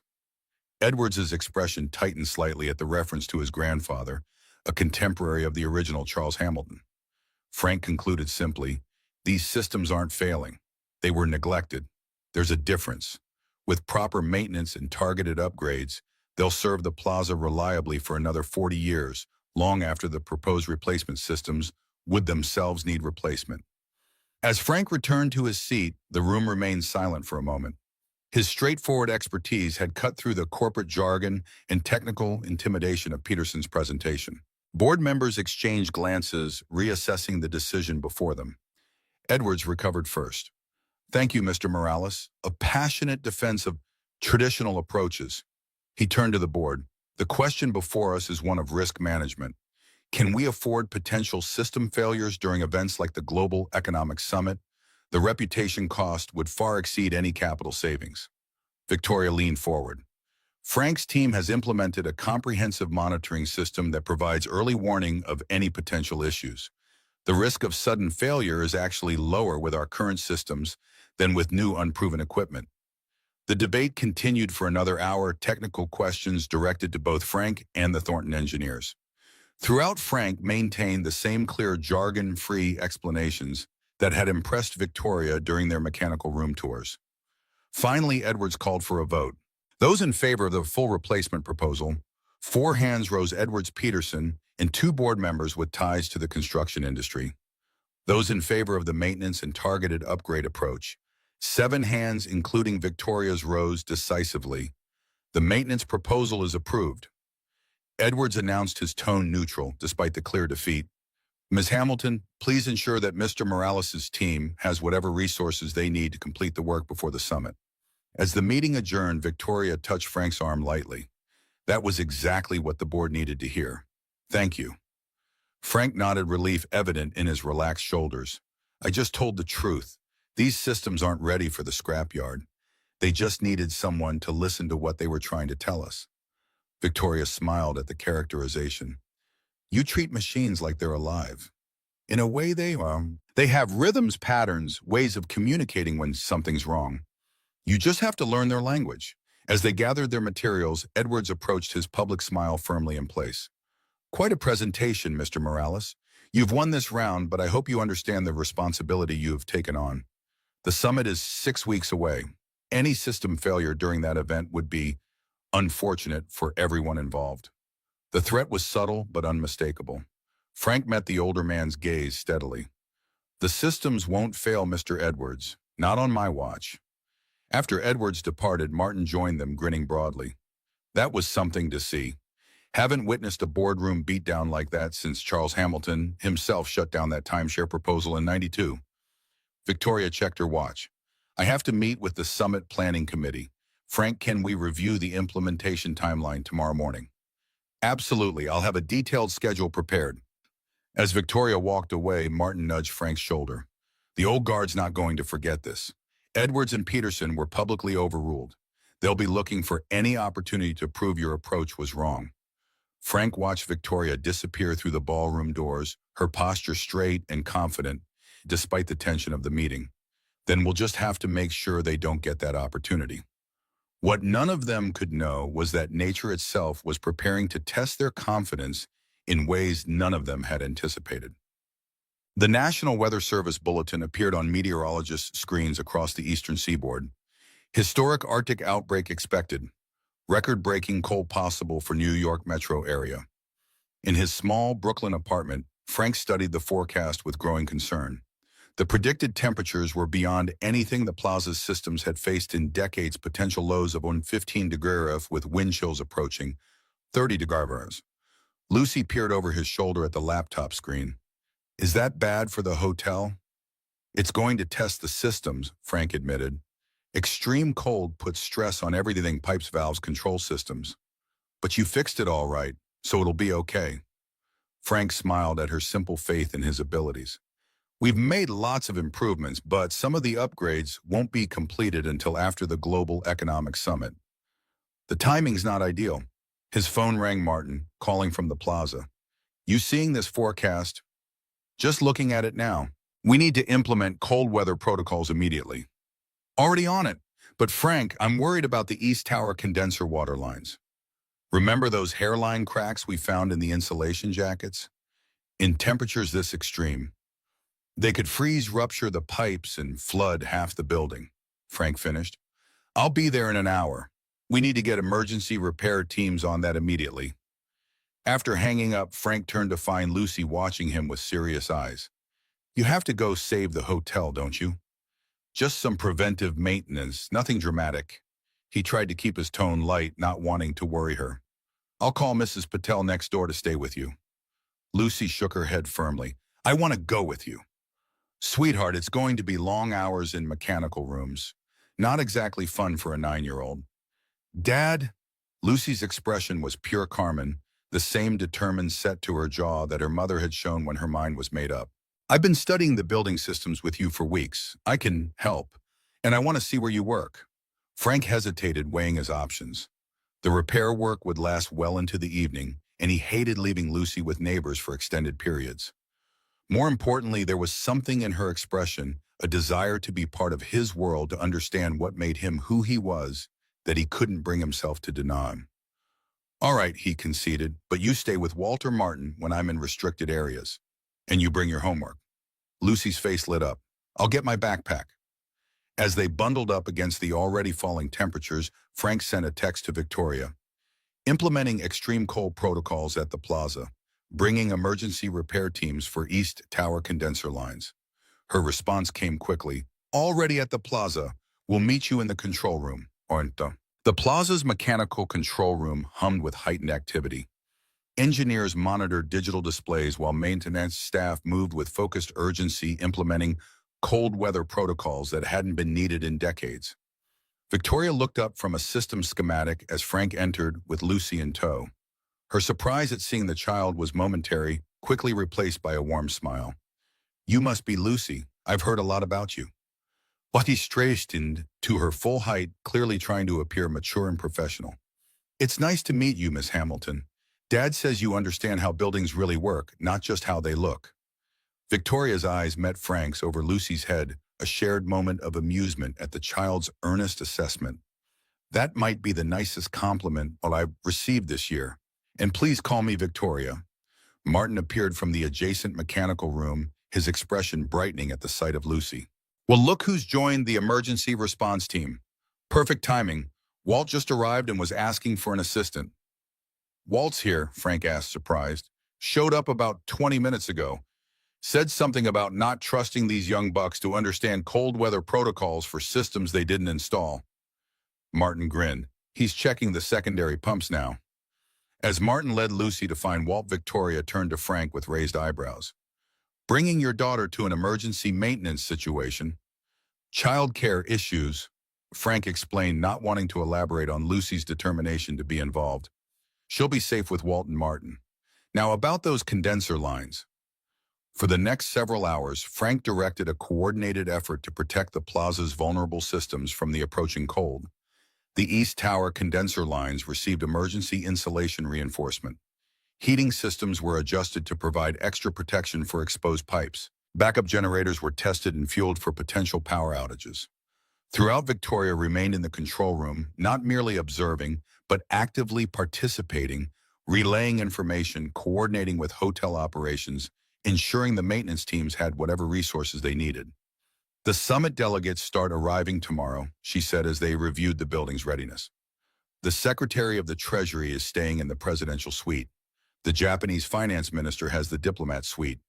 Edwards's expression tightened slightly at the reference to his grandfather, a contemporary of the original Charles Hamilton. Frank concluded simply, these systems aren't failing. They were neglected. There's a difference. With proper maintenance and targeted upgrades, they'll serve the plaza reliably for another 40 years, long after the proposed replacement systems would themselves need replacement. As Frank returned to his seat, the room remained silent for a moment. His straightforward expertise had cut through the corporate jargon and technical intimidation of Peterson's presentation. Board members exchanged glances, reassessing the decision before them. Edwards recovered first. Thank you, Mr. Morales. A passionate defense of traditional approaches. He turned to the board. The question before us is one of risk management. Can we afford potential system failures during events like the Global Economic Summit? The reputation cost would far exceed any capital savings. Victoria leaned forward. Frank's team has implemented a comprehensive monitoring system that provides early warning of any potential issues. The risk of sudden failure is actually lower with our current systems than with new unproven equipment. The debate continued for another hour, technical questions directed to both Frank and the Thornton engineers. Throughout, Frank maintained the same clear, jargon-free explanations that had impressed Victoria during their mechanical room tours. Finally, Edwards called for a vote. Those in favor of the full replacement proposal, 4 hands rose: Edwards, Peterson, and 2 board members with ties to the construction industry. Those in favor of the maintenance and targeted upgrade approach, 7 hands, including Victoria's, rose decisively. The maintenance proposal is approved. Edwards announced, his tone neutral despite the clear defeat. Ms. Hamilton, please ensure that Mr. Morales' team has whatever resources they need to complete the work before the summit. As the meeting adjourned, Victoria touched Frank's arm lightly. That was exactly what the board needed to hear. Thank you. Frank nodded, relief evident in his relaxed shoulders. I just told the truth. These systems aren't ready for the scrapyard. They just needed someone to listen to what they were trying to tell us. Victoria smiled at the characterization. You treat machines like they're alive. In a way, they have rhythms, patterns, ways of communicating when something's wrong. You just have to learn their language. As they gathered their materials, Edwards approached, his public smile firmly in place. Quite a presentation, Mr. Morales. You've won this round, but I hope you understand the responsibility you have taken on. The summit is 6 weeks away. Any system failure during that event would be unfortunate for everyone involved. The threat was subtle but unmistakable. Frank met the older man's gaze steadily. The systems won't fail, Mr. Edwards. Not on my watch. After Edwards departed, Martin joined them, grinning broadly. That was something to see. Haven't witnessed a boardroom beatdown like that since Charles Hamilton himself shut down that timeshare proposal in '92. Victoria checked her watch. I have to meet with the Summit Planning Committee. Frank, can we review the implementation timeline tomorrow morning? Absolutely. I'll have a detailed schedule prepared. As Victoria walked away, Martin nudged Frank's shoulder. The old guard's not going to forget this. Edwards and Peterson were publicly overruled. They'll be looking for any opportunity to prove your approach was wrong. Frank watched Victoria disappear through the ballroom doors, her posture straight and confident, despite the tension of the meeting. Then we'll just have to make sure they don't get that opportunity. What none of them could know was that nature itself was preparing to test their confidence in ways none of them had anticipated. The National Weather Service bulletin appeared on meteorologists' screens across the eastern seaboard. Historic Arctic outbreak expected. Record-breaking cold possible for New York metro area. In his small Brooklyn apartment, Frank studied the forecast with growing concern. The predicted temperatures were beyond anything the plaza's systems had faced in decades, potential lows of 15 degrees with wind chills approaching 30 degrees. Lucy peered over his shoulder at the laptop screen. Is that bad for the hotel? It's going to test the systems, Frank admitted. Extreme cold puts stress on everything: pipes, valves, control systems. But you fixed it all right, so it'll be okay. Frank smiled at her simple faith in his abilities. We've made lots of improvements, but some of the upgrades won't be completed until after the Global Economic Summit. The timing's not ideal. His phone rang. Martin, calling from the plaza. You seeing this forecast? Just looking at it now. We need to implement cold weather protocols immediately. Already on it. But Frank, I'm worried about the East Tower condenser water lines. Remember those hairline cracks we found in the insulation jackets? In temperatures this extreme, they could freeze, rupture the pipes, and flood half the building, Frank finished. I'll be there in an hour. We need to get emergency repair teams on that immediately. After hanging up, Frank turned to find Lucy watching him with serious eyes. You have to go save the hotel, don't you? Just some preventive maintenance, nothing dramatic. He tried to keep his tone light, not wanting to worry her. I'll call Mrs. Patel next door to stay with you. Lucy shook her head firmly. I want to go with you. Sweetheart, it's going to be long hours in mechanical rooms. Not exactly fun for a 9-year-old. Dad? Lucy's expression was pure Carmen, the same determined set to her jaw that her mother had shown when her mind was made up. I've been studying the building systems with you for weeks. I can help, and I want to see where you work. Frank hesitated, weighing his options. The repair work would last well into the evening, and he hated leaving Lucy with neighbors for extended periods. More importantly, there was something in her expression, a desire to be part of his world, to understand what made him who he was, that he couldn't bring himself to deny him. All right, he conceded, but you stay with Walter Martin when I'm in restricted areas. And you bring your homework. Lucy's face lit up. I'll get my backpack. As they bundled up against the already falling temperatures, Frank sent a text to Victoria. Implementing extreme cold protocols at the plaza. Bringing emergency repair teams for East Tower condenser lines. Her response came quickly. Already at the plaza. We'll meet you in the control room. The plaza's mechanical control room hummed with heightened activity. Engineers monitored digital displays while maintenance staff moved with focused urgency, implementing cold weather protocols that hadn't been needed in decades. Victoria looked up from a system schematic as Frank entered with Lucy in tow. Her surprise at seeing the child was momentary, quickly replaced by a warm smile. You must be Lucy. I've heard a lot about you. He straightened to her full height, clearly trying to appear mature and professional. It's nice to meet you, Miss Hamilton. Dad says you understand how buildings really work, not just how they look. Victoria's eyes met Frank's over Lucy's head, a shared moment of amusement at the child's earnest assessment. That might be the nicest compliment I've received this year. And please call me Victoria. Martin appeared from the adjacent mechanical room, his expression brightening at the sight of Lucy. Well, look who's joined the emergency response team. Perfect timing. Walt just arrived and was asking for an assistant. Walt's here, Frank asked, surprised. Showed up about 20 minutes ago. Said something about not trusting these young bucks to understand cold weather protocols for systems they didn't install. Martin grinned. He's checking the secondary pumps now. As Martin led Lucy to find Walt, Victoria turned to Frank with raised eyebrows. Bringing your daughter to an emergency maintenance situation. Child care issues, Frank explained, not wanting to elaborate on Lucy's determination to be involved. She'll be safe with Walt and Martin. Now about those condenser lines. For the next several hours, Frank directed a coordinated effort to protect the plaza's vulnerable systems from the approaching cold. The East Tower condenser lines received emergency insulation reinforcement. Heating systems were adjusted to provide extra protection for exposed pipes. Backup generators were tested and fueled for potential power outages. Throughout, Victoria remained in the control room, not merely observing, but actively participating, relaying information, coordinating with hotel operations, ensuring the maintenance teams had whatever resources they needed. The summit delegates start arriving tomorrow, she said as they reviewed the building's readiness. The Secretary of the Treasury is staying in the presidential suite. The Japanese finance minister has the diplomat suite.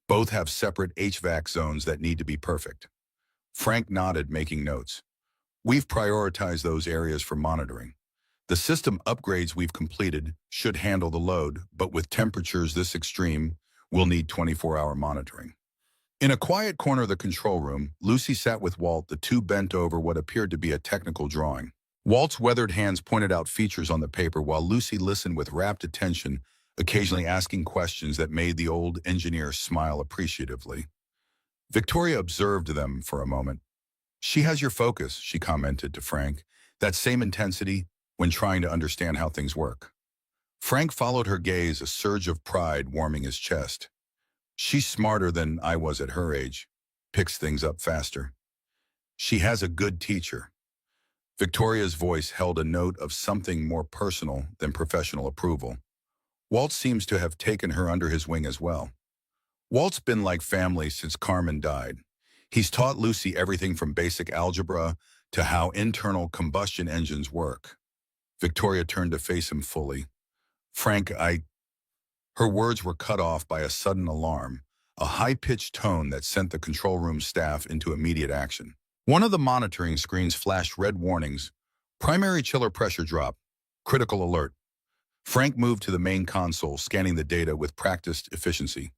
Both have separate HVAC zones that need to be perfect. Frank nodded, making notes. We've prioritized those areas for monitoring. The system upgrades we've completed should handle the load, but with temperatures this extreme, we'll need 24-hour monitoring. In a quiet corner of the control room, Lucy sat with Walt, the two bent over what appeared to be a technical drawing. Walt's weathered hands pointed out features on the paper while Lucy listened with rapt attention, occasionally asking questions that made the old engineer smile appreciatively. Victoria observed them for a moment. She has your focus, she commented to Frank, that same intensity when trying to understand how things work. Frank followed her gaze, a surge of pride warming his chest. She's smarter than I was at her age, picks things up faster. She has a good teacher. Victoria's voice held a note of something more personal than professional approval. Walt seems to have taken her under his wing as well. Walt's been like family since Carmen died. He's taught Lucy everything from basic algebra to how internal combustion engines work. Victoria turned to face him fully. Frank, Her words were cut off by a sudden alarm, a high-pitched tone that sent the control room staff into immediate action. One of the monitoring screens flashed red warnings. Primary chiller pressure drop. Critical alert. Frank moved to the main console, scanning the data with practiced efficiency.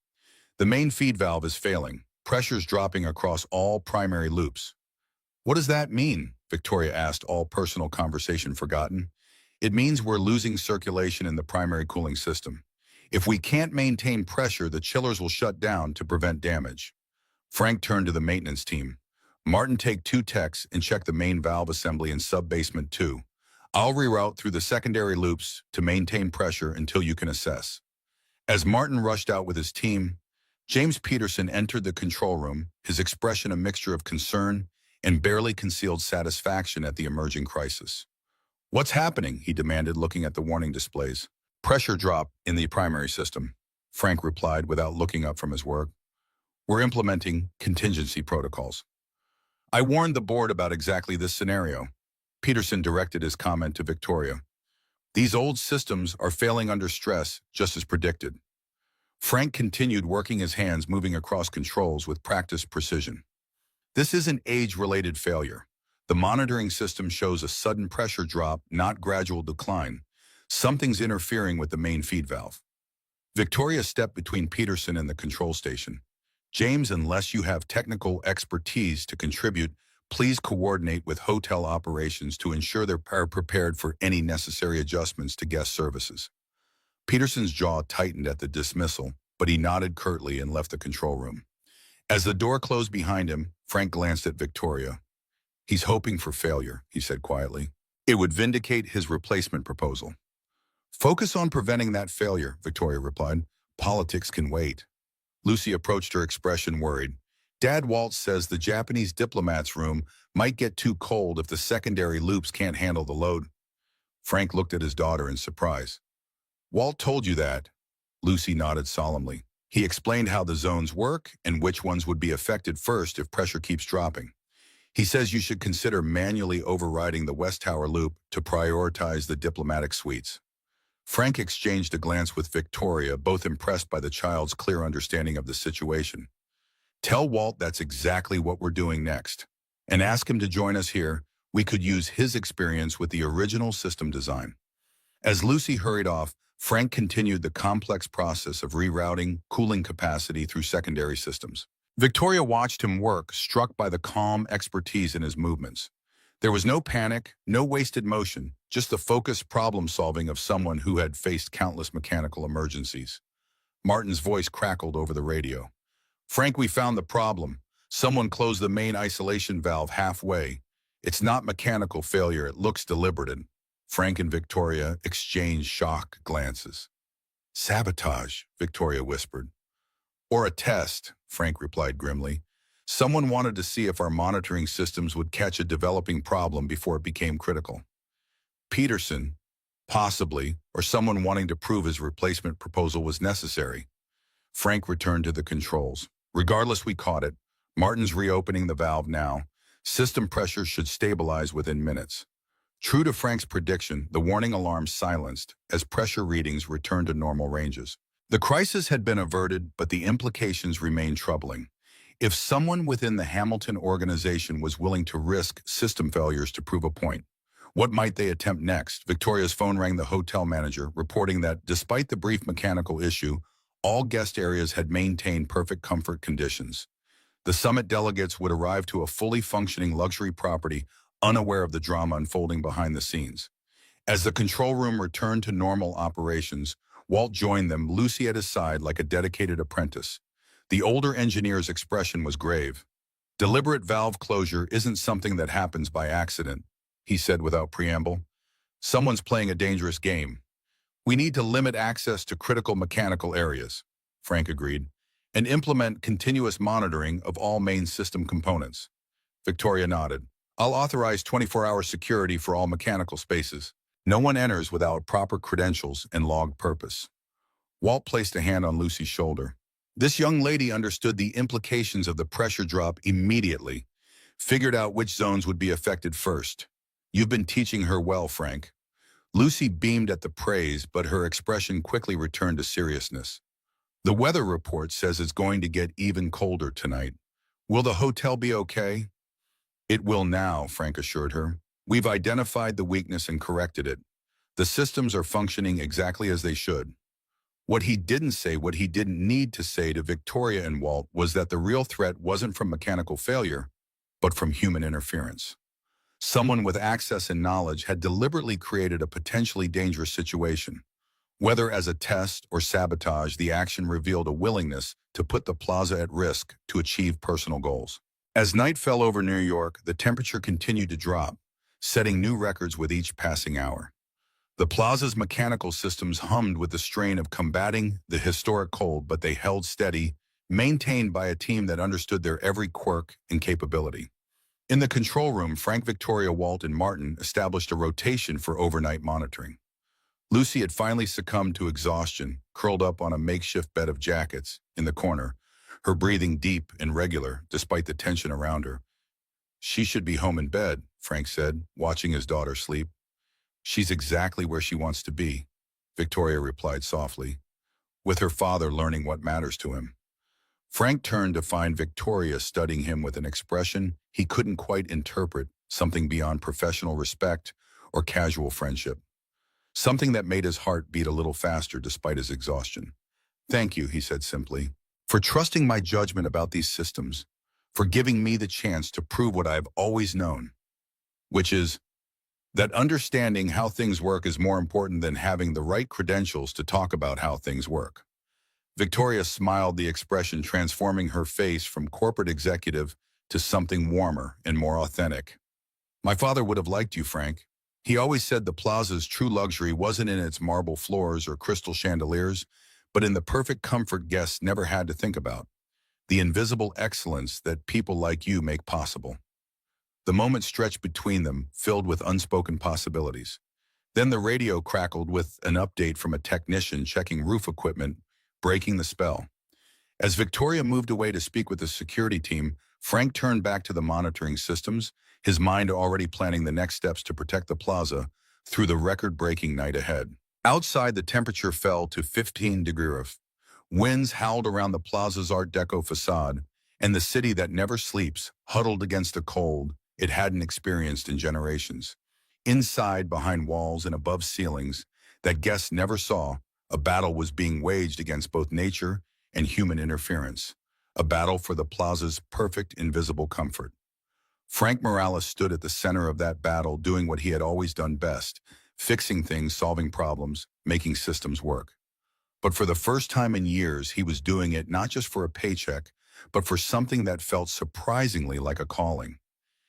The main feed valve is failing. Pressure's dropping across all primary loops. What does that mean? Victoria asked, all personal conversation forgotten. It means we're losing circulation in the primary cooling system. If we can't maintain pressure, the chillers will shut down to prevent damage. Frank turned to the maintenance team. Martin, take 2 techs and check the main valve assembly in sub-basement 2. I'll reroute through the secondary loops to maintain pressure until you can assess. As Martin rushed out with his team, James Peterson entered the control room, his expression a mixture of concern and barely concealed satisfaction at the emerging crisis. What's happening? He demanded, looking at the warning displays. Pressure drop in the primary system, Frank replied without looking up from his work. We're implementing contingency protocols. I warned the board about exactly this scenario. Peterson directed his comment to Victoria. These old systems are failing under stress, just as predicted. Frank continued working his hands, moving across controls with practiced precision. This isn't age-related failure. The monitoring system shows a sudden pressure drop, not gradual decline. Something's interfering with the main feed valve. Victoria stepped between Peterson and the control station. James, unless you have technical expertise to contribute, please coordinate with hotel operations to ensure they're prepared for any necessary adjustments to guest services. Peterson's jaw tightened at the dismissal, but he nodded curtly and left the control room. As the door closed behind him, Frank glanced at Victoria. He's hoping for failure, he said quietly. It would vindicate his replacement proposal. Focus on preventing that failure, Victoria replied. Politics can wait. Lucy approached her, expression worried. Dad, Walt says the Japanese diplomat's room might get too cold if the secondary loops can't handle the load. Frank looked at his daughter in surprise. Walt told you that? Lucy nodded solemnly. He explained how the zones work and which ones would be affected first if pressure keeps dropping. He says you should consider manually overriding the West Tower loop to prioritize the diplomatic suites. Frank exchanged a glance with Victoria, both impressed by the child's clear understanding of the situation. Tell Walt that's exactly what we're doing next. And ask him to join us here. We could use his experience with the original system design. As Lucy hurried off, Frank continued the complex process of rerouting cooling capacity through secondary systems. Victoria watched him work, struck by the calm expertise in his movements. There was no panic, no wasted motion, just the focused problem-solving of someone who had faced countless mechanical emergencies. Martin's voice crackled over the radio. Frank, we found the problem. Someone closed the main isolation valve halfway. It's not mechanical failure, it looks deliberate. Frank and Victoria exchanged shocked glances. Sabotage, Victoria whispered. Or a test, Frank replied grimly. Someone wanted to see if our monitoring systems would catch a developing problem before it became critical. Peterson, possibly, or someone wanting to prove his replacement proposal was necessary. Frank returned to the controls. Regardless, we caught it. Martin's reopening the valve now. System pressure should stabilize within minutes. True to Frank's prediction, the warning alarm silenced as pressure readings returned to normal ranges. The crisis had been averted, but the implications remained troubling. If someone within the Hamilton organization was willing to risk system failures to prove a point, what might they attempt next? Victoria's phone rang the hotel manager, reporting that despite the brief mechanical issue, all guest areas had maintained perfect comfort conditions. The summit delegates would arrive to a fully functioning luxury property, unaware of the drama unfolding behind the scenes. As the control room returned to normal operations, Walt joined them, Lucy at his side like a dedicated apprentice. The older engineer's expression was grave. Deliberate valve closure isn't something that happens by accident, he said without preamble. Someone's playing a dangerous game. We need to limit access to critical mechanical areas, Frank agreed, and implement continuous monitoring of all main system components. Victoria nodded. I'll authorize 24-hour security for all mechanical spaces. No one enters without proper credentials and logged purpose. Walt placed a hand on Lucy's shoulder. This young lady understood the implications of the pressure drop immediately, figured out which zones would be affected first. You've been teaching her well, Frank. Lucy beamed at the praise, but her expression quickly returned to seriousness. The weather report says it's going to get even colder tonight. Will the hotel be okay? It will now, Frank assured her. We've identified the weakness and corrected it. The systems are functioning exactly as they should. What he didn't say, what he didn't need to say to Victoria and Walt, was that the real threat wasn't from mechanical failure, but from human interference. Someone with access and knowledge had deliberately created a potentially dangerous situation. Whether as a test or sabotage, the action revealed a willingness to put the plaza at risk to achieve personal goals. As night fell over New York, the temperature continued to drop, setting new records with each passing hour. The plaza's mechanical systems hummed with the strain of combating the historic cold, but they held steady, maintained by a team that understood their every quirk and capability. In the control room, Frank, Victoria, Walt, and Martin established a rotation for overnight monitoring. Lucy had finally succumbed to exhaustion, curled up on a makeshift bed of jackets in the corner, her breathing deep and regular despite the tension around her. She should be home in bed, Frank said, watching his daughter sleep. She's exactly where she wants to be, Victoria replied softly, with her father learning what matters to him. Frank turned to find Victoria studying him with an expression he couldn't quite interpret, something beyond professional respect or casual friendship. Something that made his heart beat a little faster despite his exhaustion. Thank you, he said simply, for trusting my judgment about these systems, for giving me the chance to prove what I've always known, which is that understanding how things work is more important than having the right credentials to talk about how things work. Victoria smiled, the expression transforming her face from corporate executive to something warmer and more authentic. My father would have liked you, Frank. He always said the plaza's true luxury wasn't in its marble floors or crystal chandeliers, but in the perfect comfort guests never had to think about, the invisible excellence that people like you make possible. The moment stretched between them, filled with unspoken possibilities. Then the radio crackled with an update from a technician checking roof equipment, breaking the spell. As Victoria moved away to speak with the security team, Frank turned back to the monitoring systems, his mind already planning the next steps to protect the plaza through the record-breaking night ahead. Outside, the temperature fell to 15 degrees. Winds howled around the plaza's Art Deco facade, and the city that never sleeps huddled against the cold it hadn't experienced in generations. Inside, behind walls and above ceilings that guests never saw, a battle was being waged against both nature and human interference, a battle for the plaza's perfect invisible comfort. Frank Morales stood at the center of that battle, doing what he had always done best, fixing things, solving problems, making systems work. But for the first time in years, he was doing it not just for a paycheck, but for something that felt surprisingly like a calling.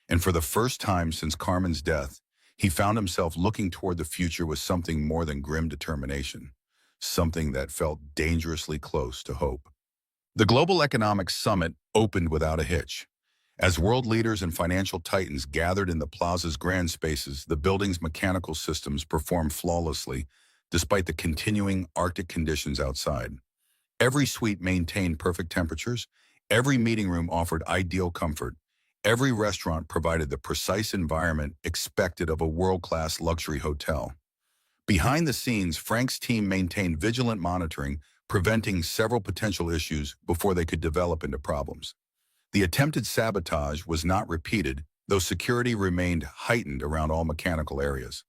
And for the first time since Carmen's death, he found himself looking toward the future with something more than grim determination, something that felt dangerously close to hope. The Global Economic Summit opened without a hitch. As world leaders and financial titans gathered in the plaza's grand spaces, the building's mechanical systems performed flawlessly despite the continuing Arctic conditions outside. Every suite maintained perfect temperatures, every meeting room offered ideal comfort, every restaurant provided the precise environment expected of a world-class luxury hotel. Behind the scenes, Frank's team maintained vigilant monitoring, preventing several potential issues before they could develop into problems. The attempted sabotage was not repeated, though security remained heightened around all mechanical areas.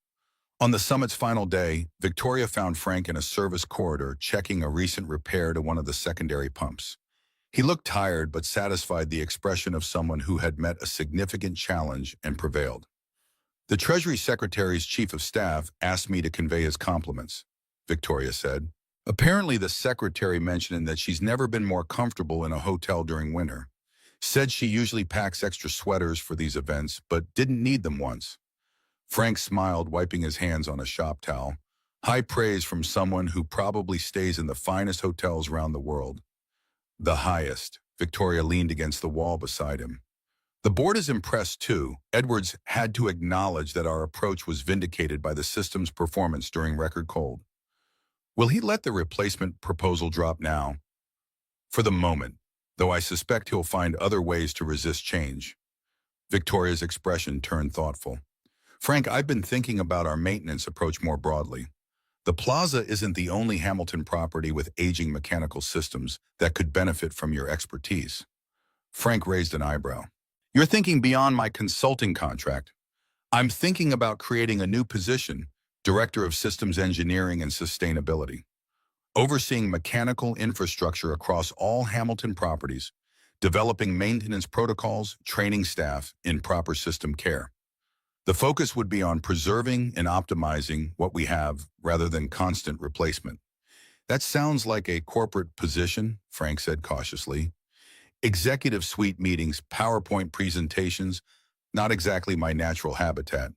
On the summit's final day, Victoria found Frank in a service corridor checking a recent repair to one of the secondary pumps. He looked tired but satisfied, the expression of someone who had met a significant challenge and prevailed. "The Treasury Secretary's Chief of Staff asked me to convey his compliments," Victoria said. Apparently the secretary mentioned that she's never been more comfortable in a hotel during winter. Said she usually packs extra sweaters for these events, but didn't need them once. Frank smiled, wiping his hands on a shop towel. High praise from someone who probably stays in the finest hotels around the world. "The highest." Victoria leaned against the wall beside him. "The board is impressed too." Edwards had to acknowledge that our approach was vindicated by the system's performance during record cold. "Will he let the replacement proposal drop now?" "For the moment, though I suspect he'll find other ways to resist change." Victoria's expression turned thoughtful. "Frank, I've been thinking about our maintenance approach more broadly. The plaza isn't the only Hamilton property with aging mechanical systems that could benefit from your expertise." Frank raised an eyebrow. "You're thinking beyond my consulting contract." "I'm thinking about creating a new position, Director of Systems Engineering and Sustainability, overseeing mechanical infrastructure across all Hamilton properties, developing maintenance protocols, training staff in proper system care. The focus would be on preserving and optimizing what we have rather than constant replacement." "That sounds like a corporate position," Frank said cautiously. "Executive suite meetings, PowerPoint presentations, not exactly my natural habitat."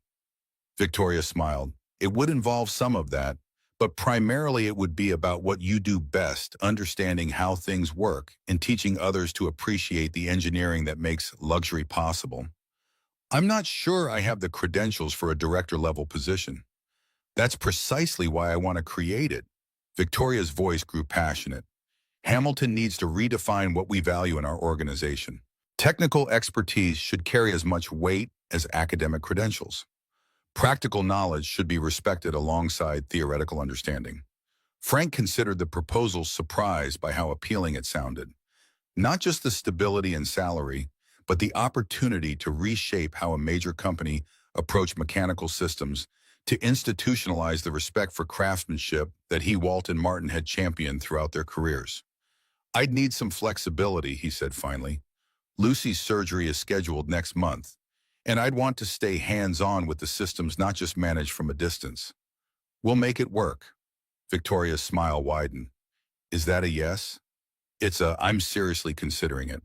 Victoria smiled. "It would involve some of that, but primarily it would be about what you do best, understanding how things work and teaching others to appreciate the engineering that makes luxury possible. I'm not sure I have the credentials for a director-level position. That's precisely why I want to create it." Victoria's voice grew passionate. "Hamilton needs to redefine what we value in our organization. Technical expertise should carry as much weight as academic credentials. Practical knowledge should be respected alongside theoretical understanding." Frank considered the proposal, surprised by how appealing it sounded. Not just the stability and salary, but the opportunity to reshape how a major company approached mechanical systems, to institutionalize the respect for craftsmanship that he, Walt, and Martin had championed throughout their careers. "I'd need some flexibility," he said finally. "Lucy's surgery is scheduled next month, and I'd want to stay hands-on with the systems, not just manage from a distance." "We'll make it work." Victoria's smile widened. "Is that a yes?" I'm seriously considering it."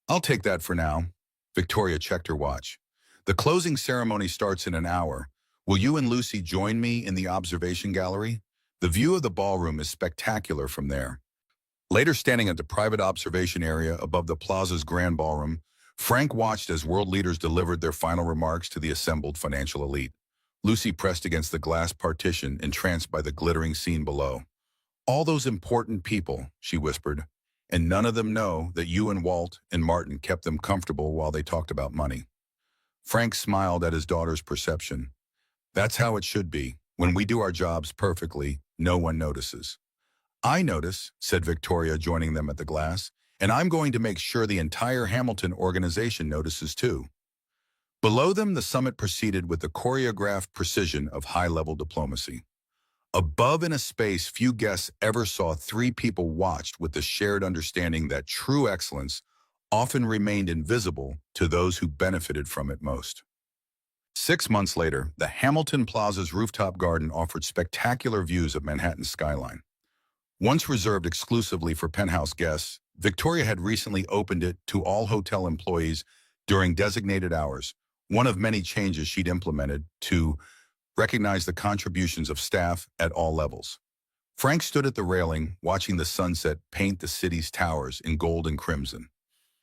"I'll take that for now." Victoria checked her watch. "The closing ceremony starts in an hour. Will you and Lucy join me in the observation gallery? The view of the ballroom is spectacular from there." Later, standing at the private observation area above the plaza's grand ballroom, Frank watched as world leaders delivered their final remarks to the assembled financial elite. Lucy pressed against the glass partition, entranced by the glittering scene below. "All those important people," she whispered, "and none of them know that you and Walt and Martin kept them comfortable while they talked about money." Frank smiled at his daughter's perception. "That's how it should be. When we do our jobs perfectly, no one notices." "I notice," said Victoria, joining them at the glass, "and I'm going to make sure the entire Hamilton organization notices too." Below them, the summit proceeded with the choreographed precision of high-level diplomacy. Above, in a space few guests ever saw, three people watched with the shared understanding that true excellence often remained invisible to those who benefited from it most. 6 months later, the Hamilton Plaza's rooftop garden offered spectacular views of Manhattan's skyline. Once reserved exclusively for penthouse guests, Victoria had recently opened it to all hotel employees during designated hours, one of many changes she'd implemented to recognize the contributions of staff at all levels. Frank stood at the railing, watching the sunset paint the city's towers in gold and crimson.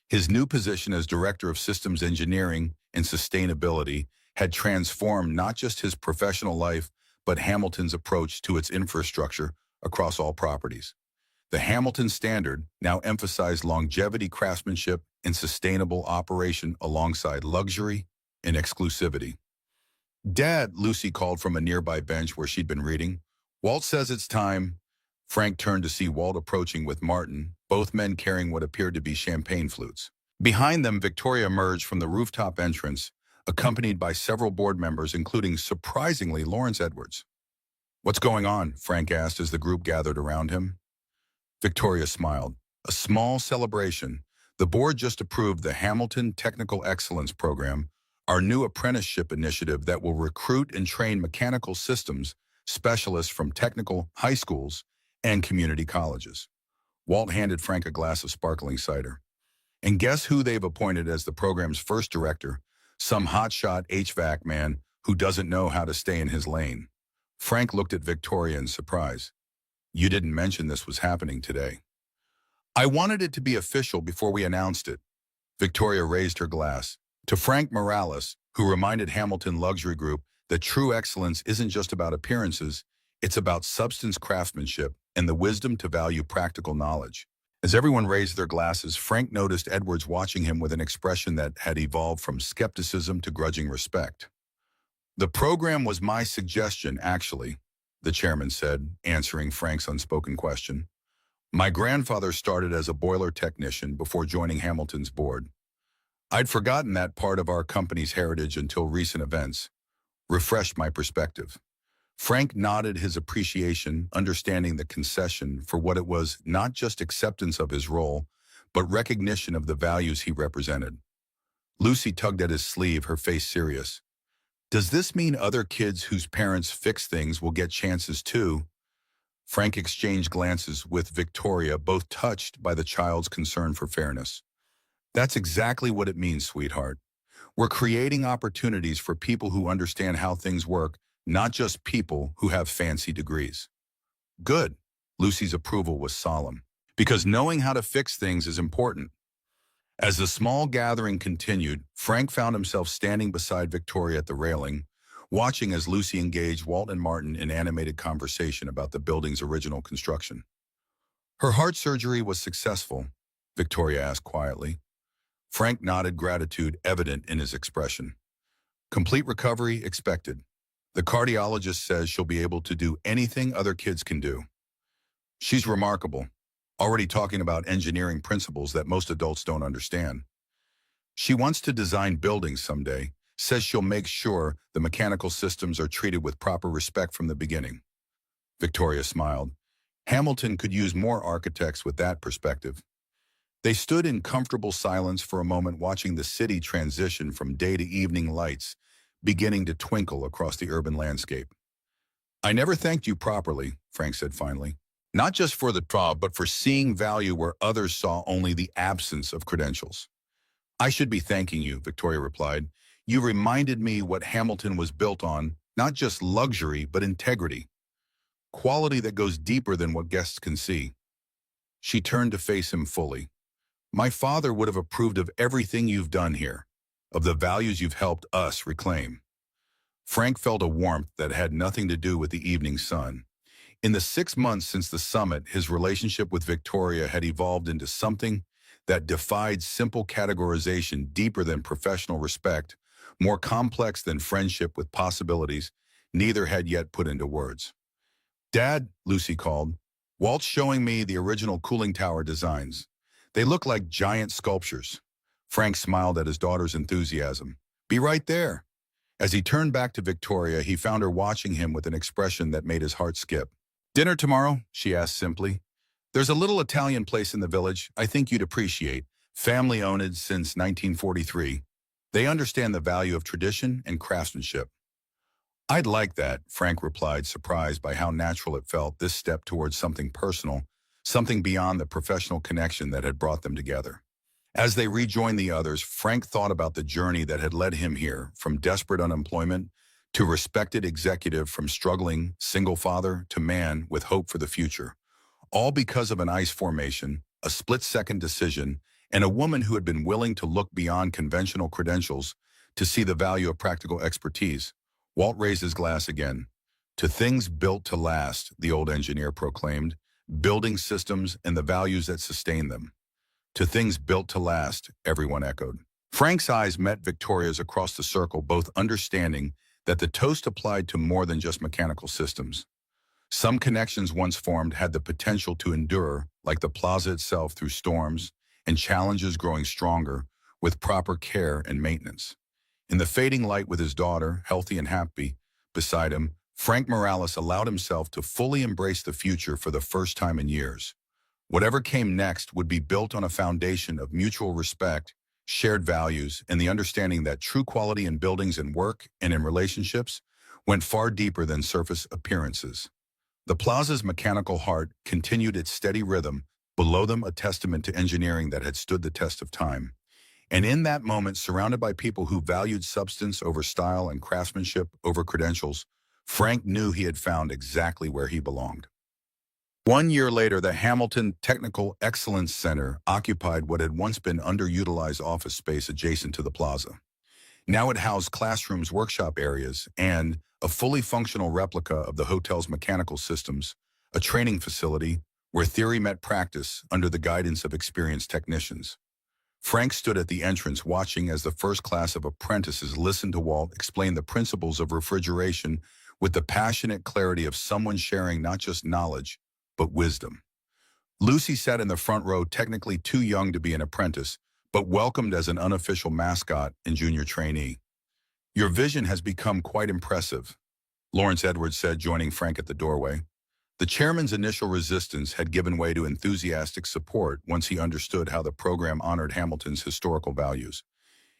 His new position as Director of Systems Engineering and Sustainability had transformed not just his professional life, but Hamilton's approach to its infrastructure across all properties. The Hamilton Standard now emphasized longevity, craftsmanship, and sustainable operation alongside luxury and exclusivity. "Dad," Lucy called from a nearby bench where she'd been reading. "Walt says it's time." Frank turned to see Walt approaching with Martin, both men carrying what appeared to be champagne flutes. Behind them, Victoria emerged from the rooftop entrance, accompanied by several board members, including, surprisingly, Lawrence Edwards. "What's going on?" Frank asked as the group gathered around him. Victoria smiled. "A small celebration. The board just approved the Hamilton Technical Excellence Program, our new apprenticeship initiative that will recruit and train mechanical systems specialists from technical high schools and community colleges." Walt handed Frank a glass of sparkling cider. "And guess who they've appointed as the program's first director? Some hotshot HVAC man who doesn't know how to stay in his lane." Frank looked at Victoria in surprise. "You didn't mention this was happening today." "I wanted it to be official before we announced it." Victoria raised her glass. To Frank Morales, who reminded Hamilton Luxury Group that true excellence isn't just about appearances, it's about substance, craftsmanship, and the wisdom to value practical knowledge. As everyone raised their glasses, Frank noticed Edwards watching him with an expression that had evolved from skepticism to grudging respect. "The program was my suggestion, actually," the chairman said, answering Frank's unspoken question. "My grandfather started as a boiler technician before joining Hamilton's board. I'd forgotten that part of our company's heritage until recent events refreshed my perspective." Frank nodded his appreciation, understanding the concession for what it was, not just acceptance of his role, but recognition of the values he represented. Lucy tugged at his sleeve, her face serious. "Does this mean other kids whose parents fix things will get chances too?" Frank exchanged glances with Victoria, both touched by the child's concern for fairness. "That's exactly what it means, sweetheart. We're creating opportunities for people who understand how things work, not just people who have fancy degrees." "Good." Lucy's approval was solemn. "Because knowing how to fix things is important." As the small gathering continued, Frank found himself standing beside Victoria at the railing, watching as Lucy engaged Walt and Martin in animated conversation about the building's original construction. "Her heart surgery was successful?" Victoria asked quietly. Frank nodded, gratitude evident in his expression. "Complete recovery expected. The cardiologist says she'll be able to do anything other kids can do." "She's remarkable, already talking about engineering principles that most adults don't understand. She wants to design buildings someday, says she'll make sure the mechanical systems are treated with proper respect from the beginning." Victoria smiled. Hamilton could use more architects with that perspective. They stood in comfortable silence for a moment, watching the city transition from day to evening lights beginning to twinkle across the urban landscape. "I never thanked you properly," Frank said finally. "Not just for the job, but for seeing value where others saw only the absence of credentials." "I should be thanking you," Victoria replied. "You reminded me what Hamilton was built on, not just luxury, but integrity. Quality that goes deeper than what guests can see." She turned to face him fully. "My father would have approved of everything you've done here, of the values you've helped us reclaim." Frank felt a warmth that had nothing to do with the evening sun. In the 6 months since the summit, his relationship with Victoria had evolved into something that defied simple categorization, deeper than professional respect, more complex than friendship with possibilities neither had yet put into words. "Dad," Lucy called, "Walt's showing me the original cooling tower designs. They look like giant sculptures." Frank smiled at his daughter's enthusiasm. "Be right there." As he turned back to Victoria, he found her watching him with an expression that made his heart skip. "Dinner tomorrow?" she asked simply. "There's a little Italian place in the village I think you'd appreciate. Family-owned since 1943. They understand the value of tradition and craftsmanship." "I'd like that," Frank replied, surprised by how natural it felt, this step towards something personal, something beyond the professional connection that had brought them together. As they rejoined the others, Frank thought about the journey that had led him here, from desperate unemployment to respected executive, from struggling single father to man with hope for the future, all because of an ice formation, a split-second decision, and a woman who had been willing to look beyond conventional credentials to see the value of practical expertise. Walt raised his glass again. To things built to last, the old engineer proclaimed, building systems and the values that sustain them. To things built to last, everyone echoed. Frank's eyes met Victoria's across the circle, both understanding that the toast applied to more than just mechanical systems. Some connections once formed had the potential to endure, like the plaza itself, through storms and challenges, growing stronger with proper care and maintenance. In the fading light, with his daughter, healthy and happy, beside him, Frank Morales allowed himself to fully embrace the future for the first time in years. Whatever came next would be built on a foundation of mutual respect, shared values, and the understanding that true quality in buildings and work and in relationships went far deeper than surface appearances. The plaza's mechanical heart continued its steady rhythm, below them a testament to engineering that had stood the test of time. And in that moment, surrounded by people who valued substance over style and craftsmanship over credentials, Frank knew he had found exactly where he belonged. 1 year later, the Hamilton Technical Excellence Center occupied what had once been underutilized office space adjacent to the plaza. Now it housed classrooms, workshop areas, and a fully functional replica of the hotel's mechanical systems, a training facility where theory met practice under the guidance of experienced technicians. Frank stood at the entrance, watching as the first class of apprentices listened to Walt explain the principles of refrigeration with the passionate clarity of someone sharing not just knowledge, but wisdom. Lucy sat in the front row, technically too young to be an apprentice, but welcomed as an unofficial mascot and junior trainee. "Your vision has become quite impressive," Lawrence Edwards said, joining Frank at the doorway. The chairman's initial resistance had given way to enthusiastic support once he understood how the program honored Hamilton's historical values.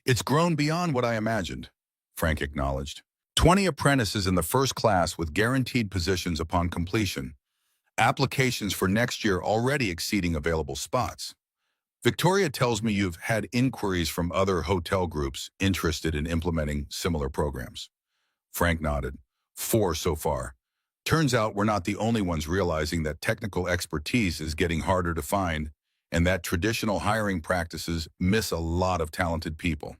"It's grown beyond what I imagined," Frank acknowledged. 20 apprentices in the first class with guaranteed positions upon completion. Applications for next year already exceeding available spots. "Victoria tells me you've had inquiries from other hotel groups interested in implementing similar programs." Frank nodded. 4 so far. "Turns out we're not the only ones realizing that technical expertise is getting harder to find and that traditional hiring practices miss a lot of talented people."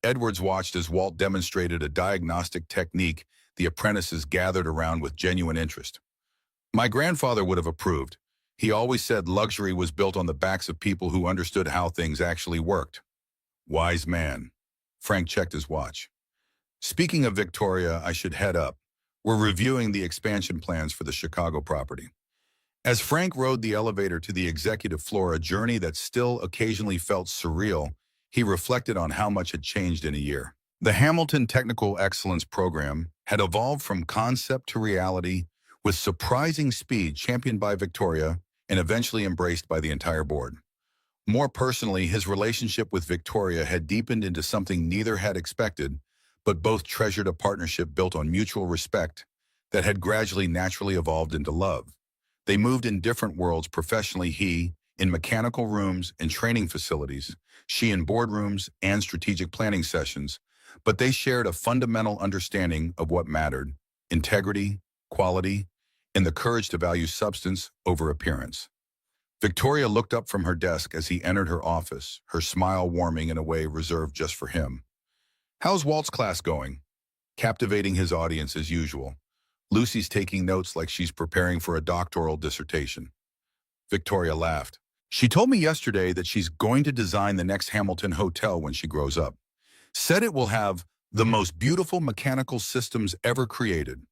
Edwards watched as Walt demonstrated a diagnostic technique the apprentices gathered around with genuine interest. "My grandfather would have approved. He always said luxury was built on the backs of people who understood how things actually worked." "Wise man." Frank checked his watch. "Speaking of Victoria, I should head up. We're reviewing the expansion plans for the Chicago property." As Frank rode the elevator to the executive floor, a journey that still occasionally felt surreal, he reflected on how much had changed in a year. The Hamilton Technical Excellence Program had evolved from concept to reality with surprising speed, championed by Victoria and eventually embraced by the entire board. More personally, his relationship with Victoria had deepened into something neither had expected, but both treasured, a partnership built on mutual respect that had gradually naturally evolved into love. They moved in different worlds professionally, he in mechanical rooms and training facilities, she in boardrooms and strategic planning sessions, but they shared a fundamental understanding of what mattered: integrity, quality, and the courage to value substance over appearance. Victoria looked up from her desk as he entered her office, her smile warming in a way reserved just for him. "How's Walt's class going?" Captivating his audience as usual. "Lucy's taking notes like she's preparing for a doctoral dissertation." Victoria laughed. "She told me yesterday that she's going to design the next Hamilton hotel when she grows up. Said it will have the most beautiful mechanical systems ever created."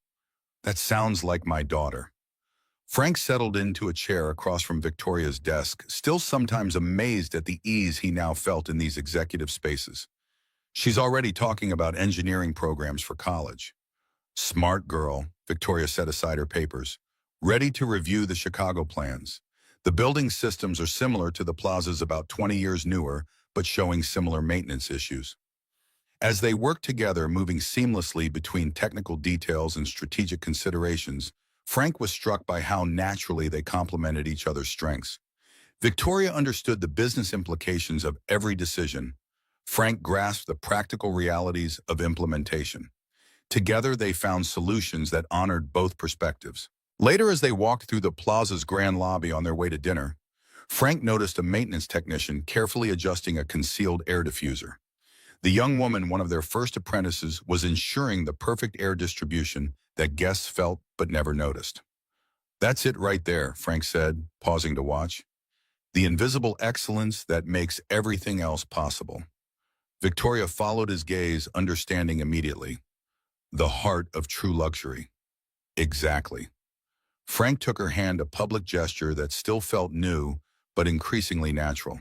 "That sounds like my daughter." Frank settled into a chair across from Victoria's desk, still sometimes amazed at the ease he now felt in these executive spaces. "She's already talking about engineering programs for college." "Smart girl," Victoria set aside her papers. "Ready to review the Chicago plans. The building systems are similar to the plazas, about 20 years newer, but showing similar maintenance issues." As they worked together, moving seamlessly between technical details and strategic considerations, Frank was struck by how naturally they complemented each other's strengths. Victoria understood the business implications of every decision. Frank grasped the practical realities of implementation. Together, they found solutions that honored both perspectives. Later, as they walked through the plaza's grand lobby on their way to dinner, Frank noticed a maintenance technician carefully adjusting a concealed air diffuser. The young woman, one of their first apprentices, was ensuring the perfect air distribution that guests felt but never noticed. "That's it right there," Frank said, pausing to watch. "The invisible excellence that makes everything else possible." Victoria followed his gaze, understanding immediately. The heart of true luxury. Exactly. Frank took her hand, a public gesture that still felt new, but increasingly natural.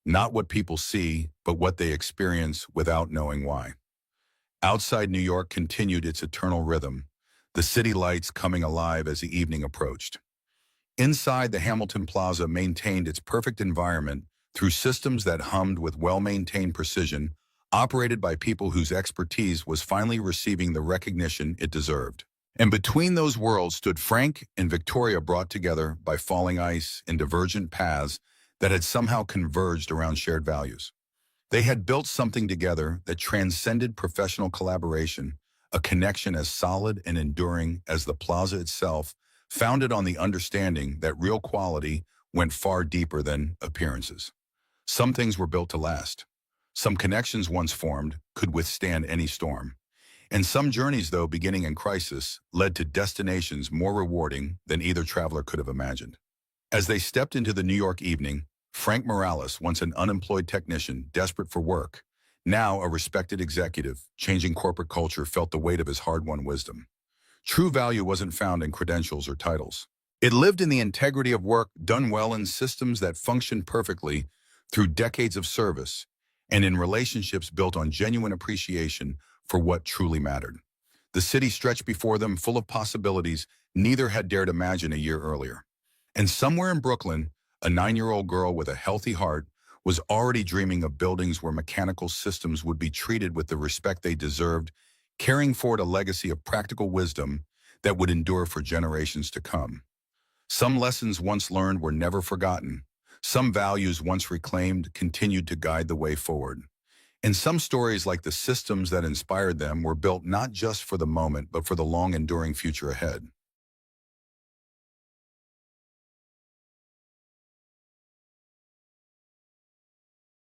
Not what people see, but what they experience without knowing why. Outside New York continued its eternal rhythm, the city lights coming alive as the evening approached. Inside, the Hamilton Plaza maintained its perfect environment through systems that hummed with well-maintained precision, operated by people whose expertise was finally receiving the recognition it deserved. And between those worlds stood Frank and Victoria, brought together by falling ice in divergent paths that had somehow converged around shared values. They had built something together that transcended professional collaboration, a connection as solid and enduring as the plaza itself, founded on the understanding that real quality went far deeper than appearances. Some things were built to last. Some connections once formed could withstand any storm. And some journeys, though beginning in crisis, led to destinations more rewarding than either traveler could have imagined. As they stepped into the New York evening, Frank Morales, once an unemployed technician desperate for work, now a respected executive, changing corporate culture, felt the weight of his hard-won wisdom. True value wasn't found in credentials or titles. It lived in the integrity of work done well in systems that functioned perfectly through decades of service, and in relationships built on genuine appreciation for what truly mattered. The city stretched before them, full of possibilities neither had dared imagine a year earlier. And somewhere in Brooklyn, a 9-year-old girl with a healthy heart was already dreaming of buildings where mechanical systems would be treated with the respect they deserved, carrying forward a legacy of practical wisdom that would endure for generations to come. Some lessons once learned were never forgotten. Some values once reclaimed continued to guide the way forward. And some stories, like the systems that inspired them, were built not just for the moment, but for the long, enduring future ahead.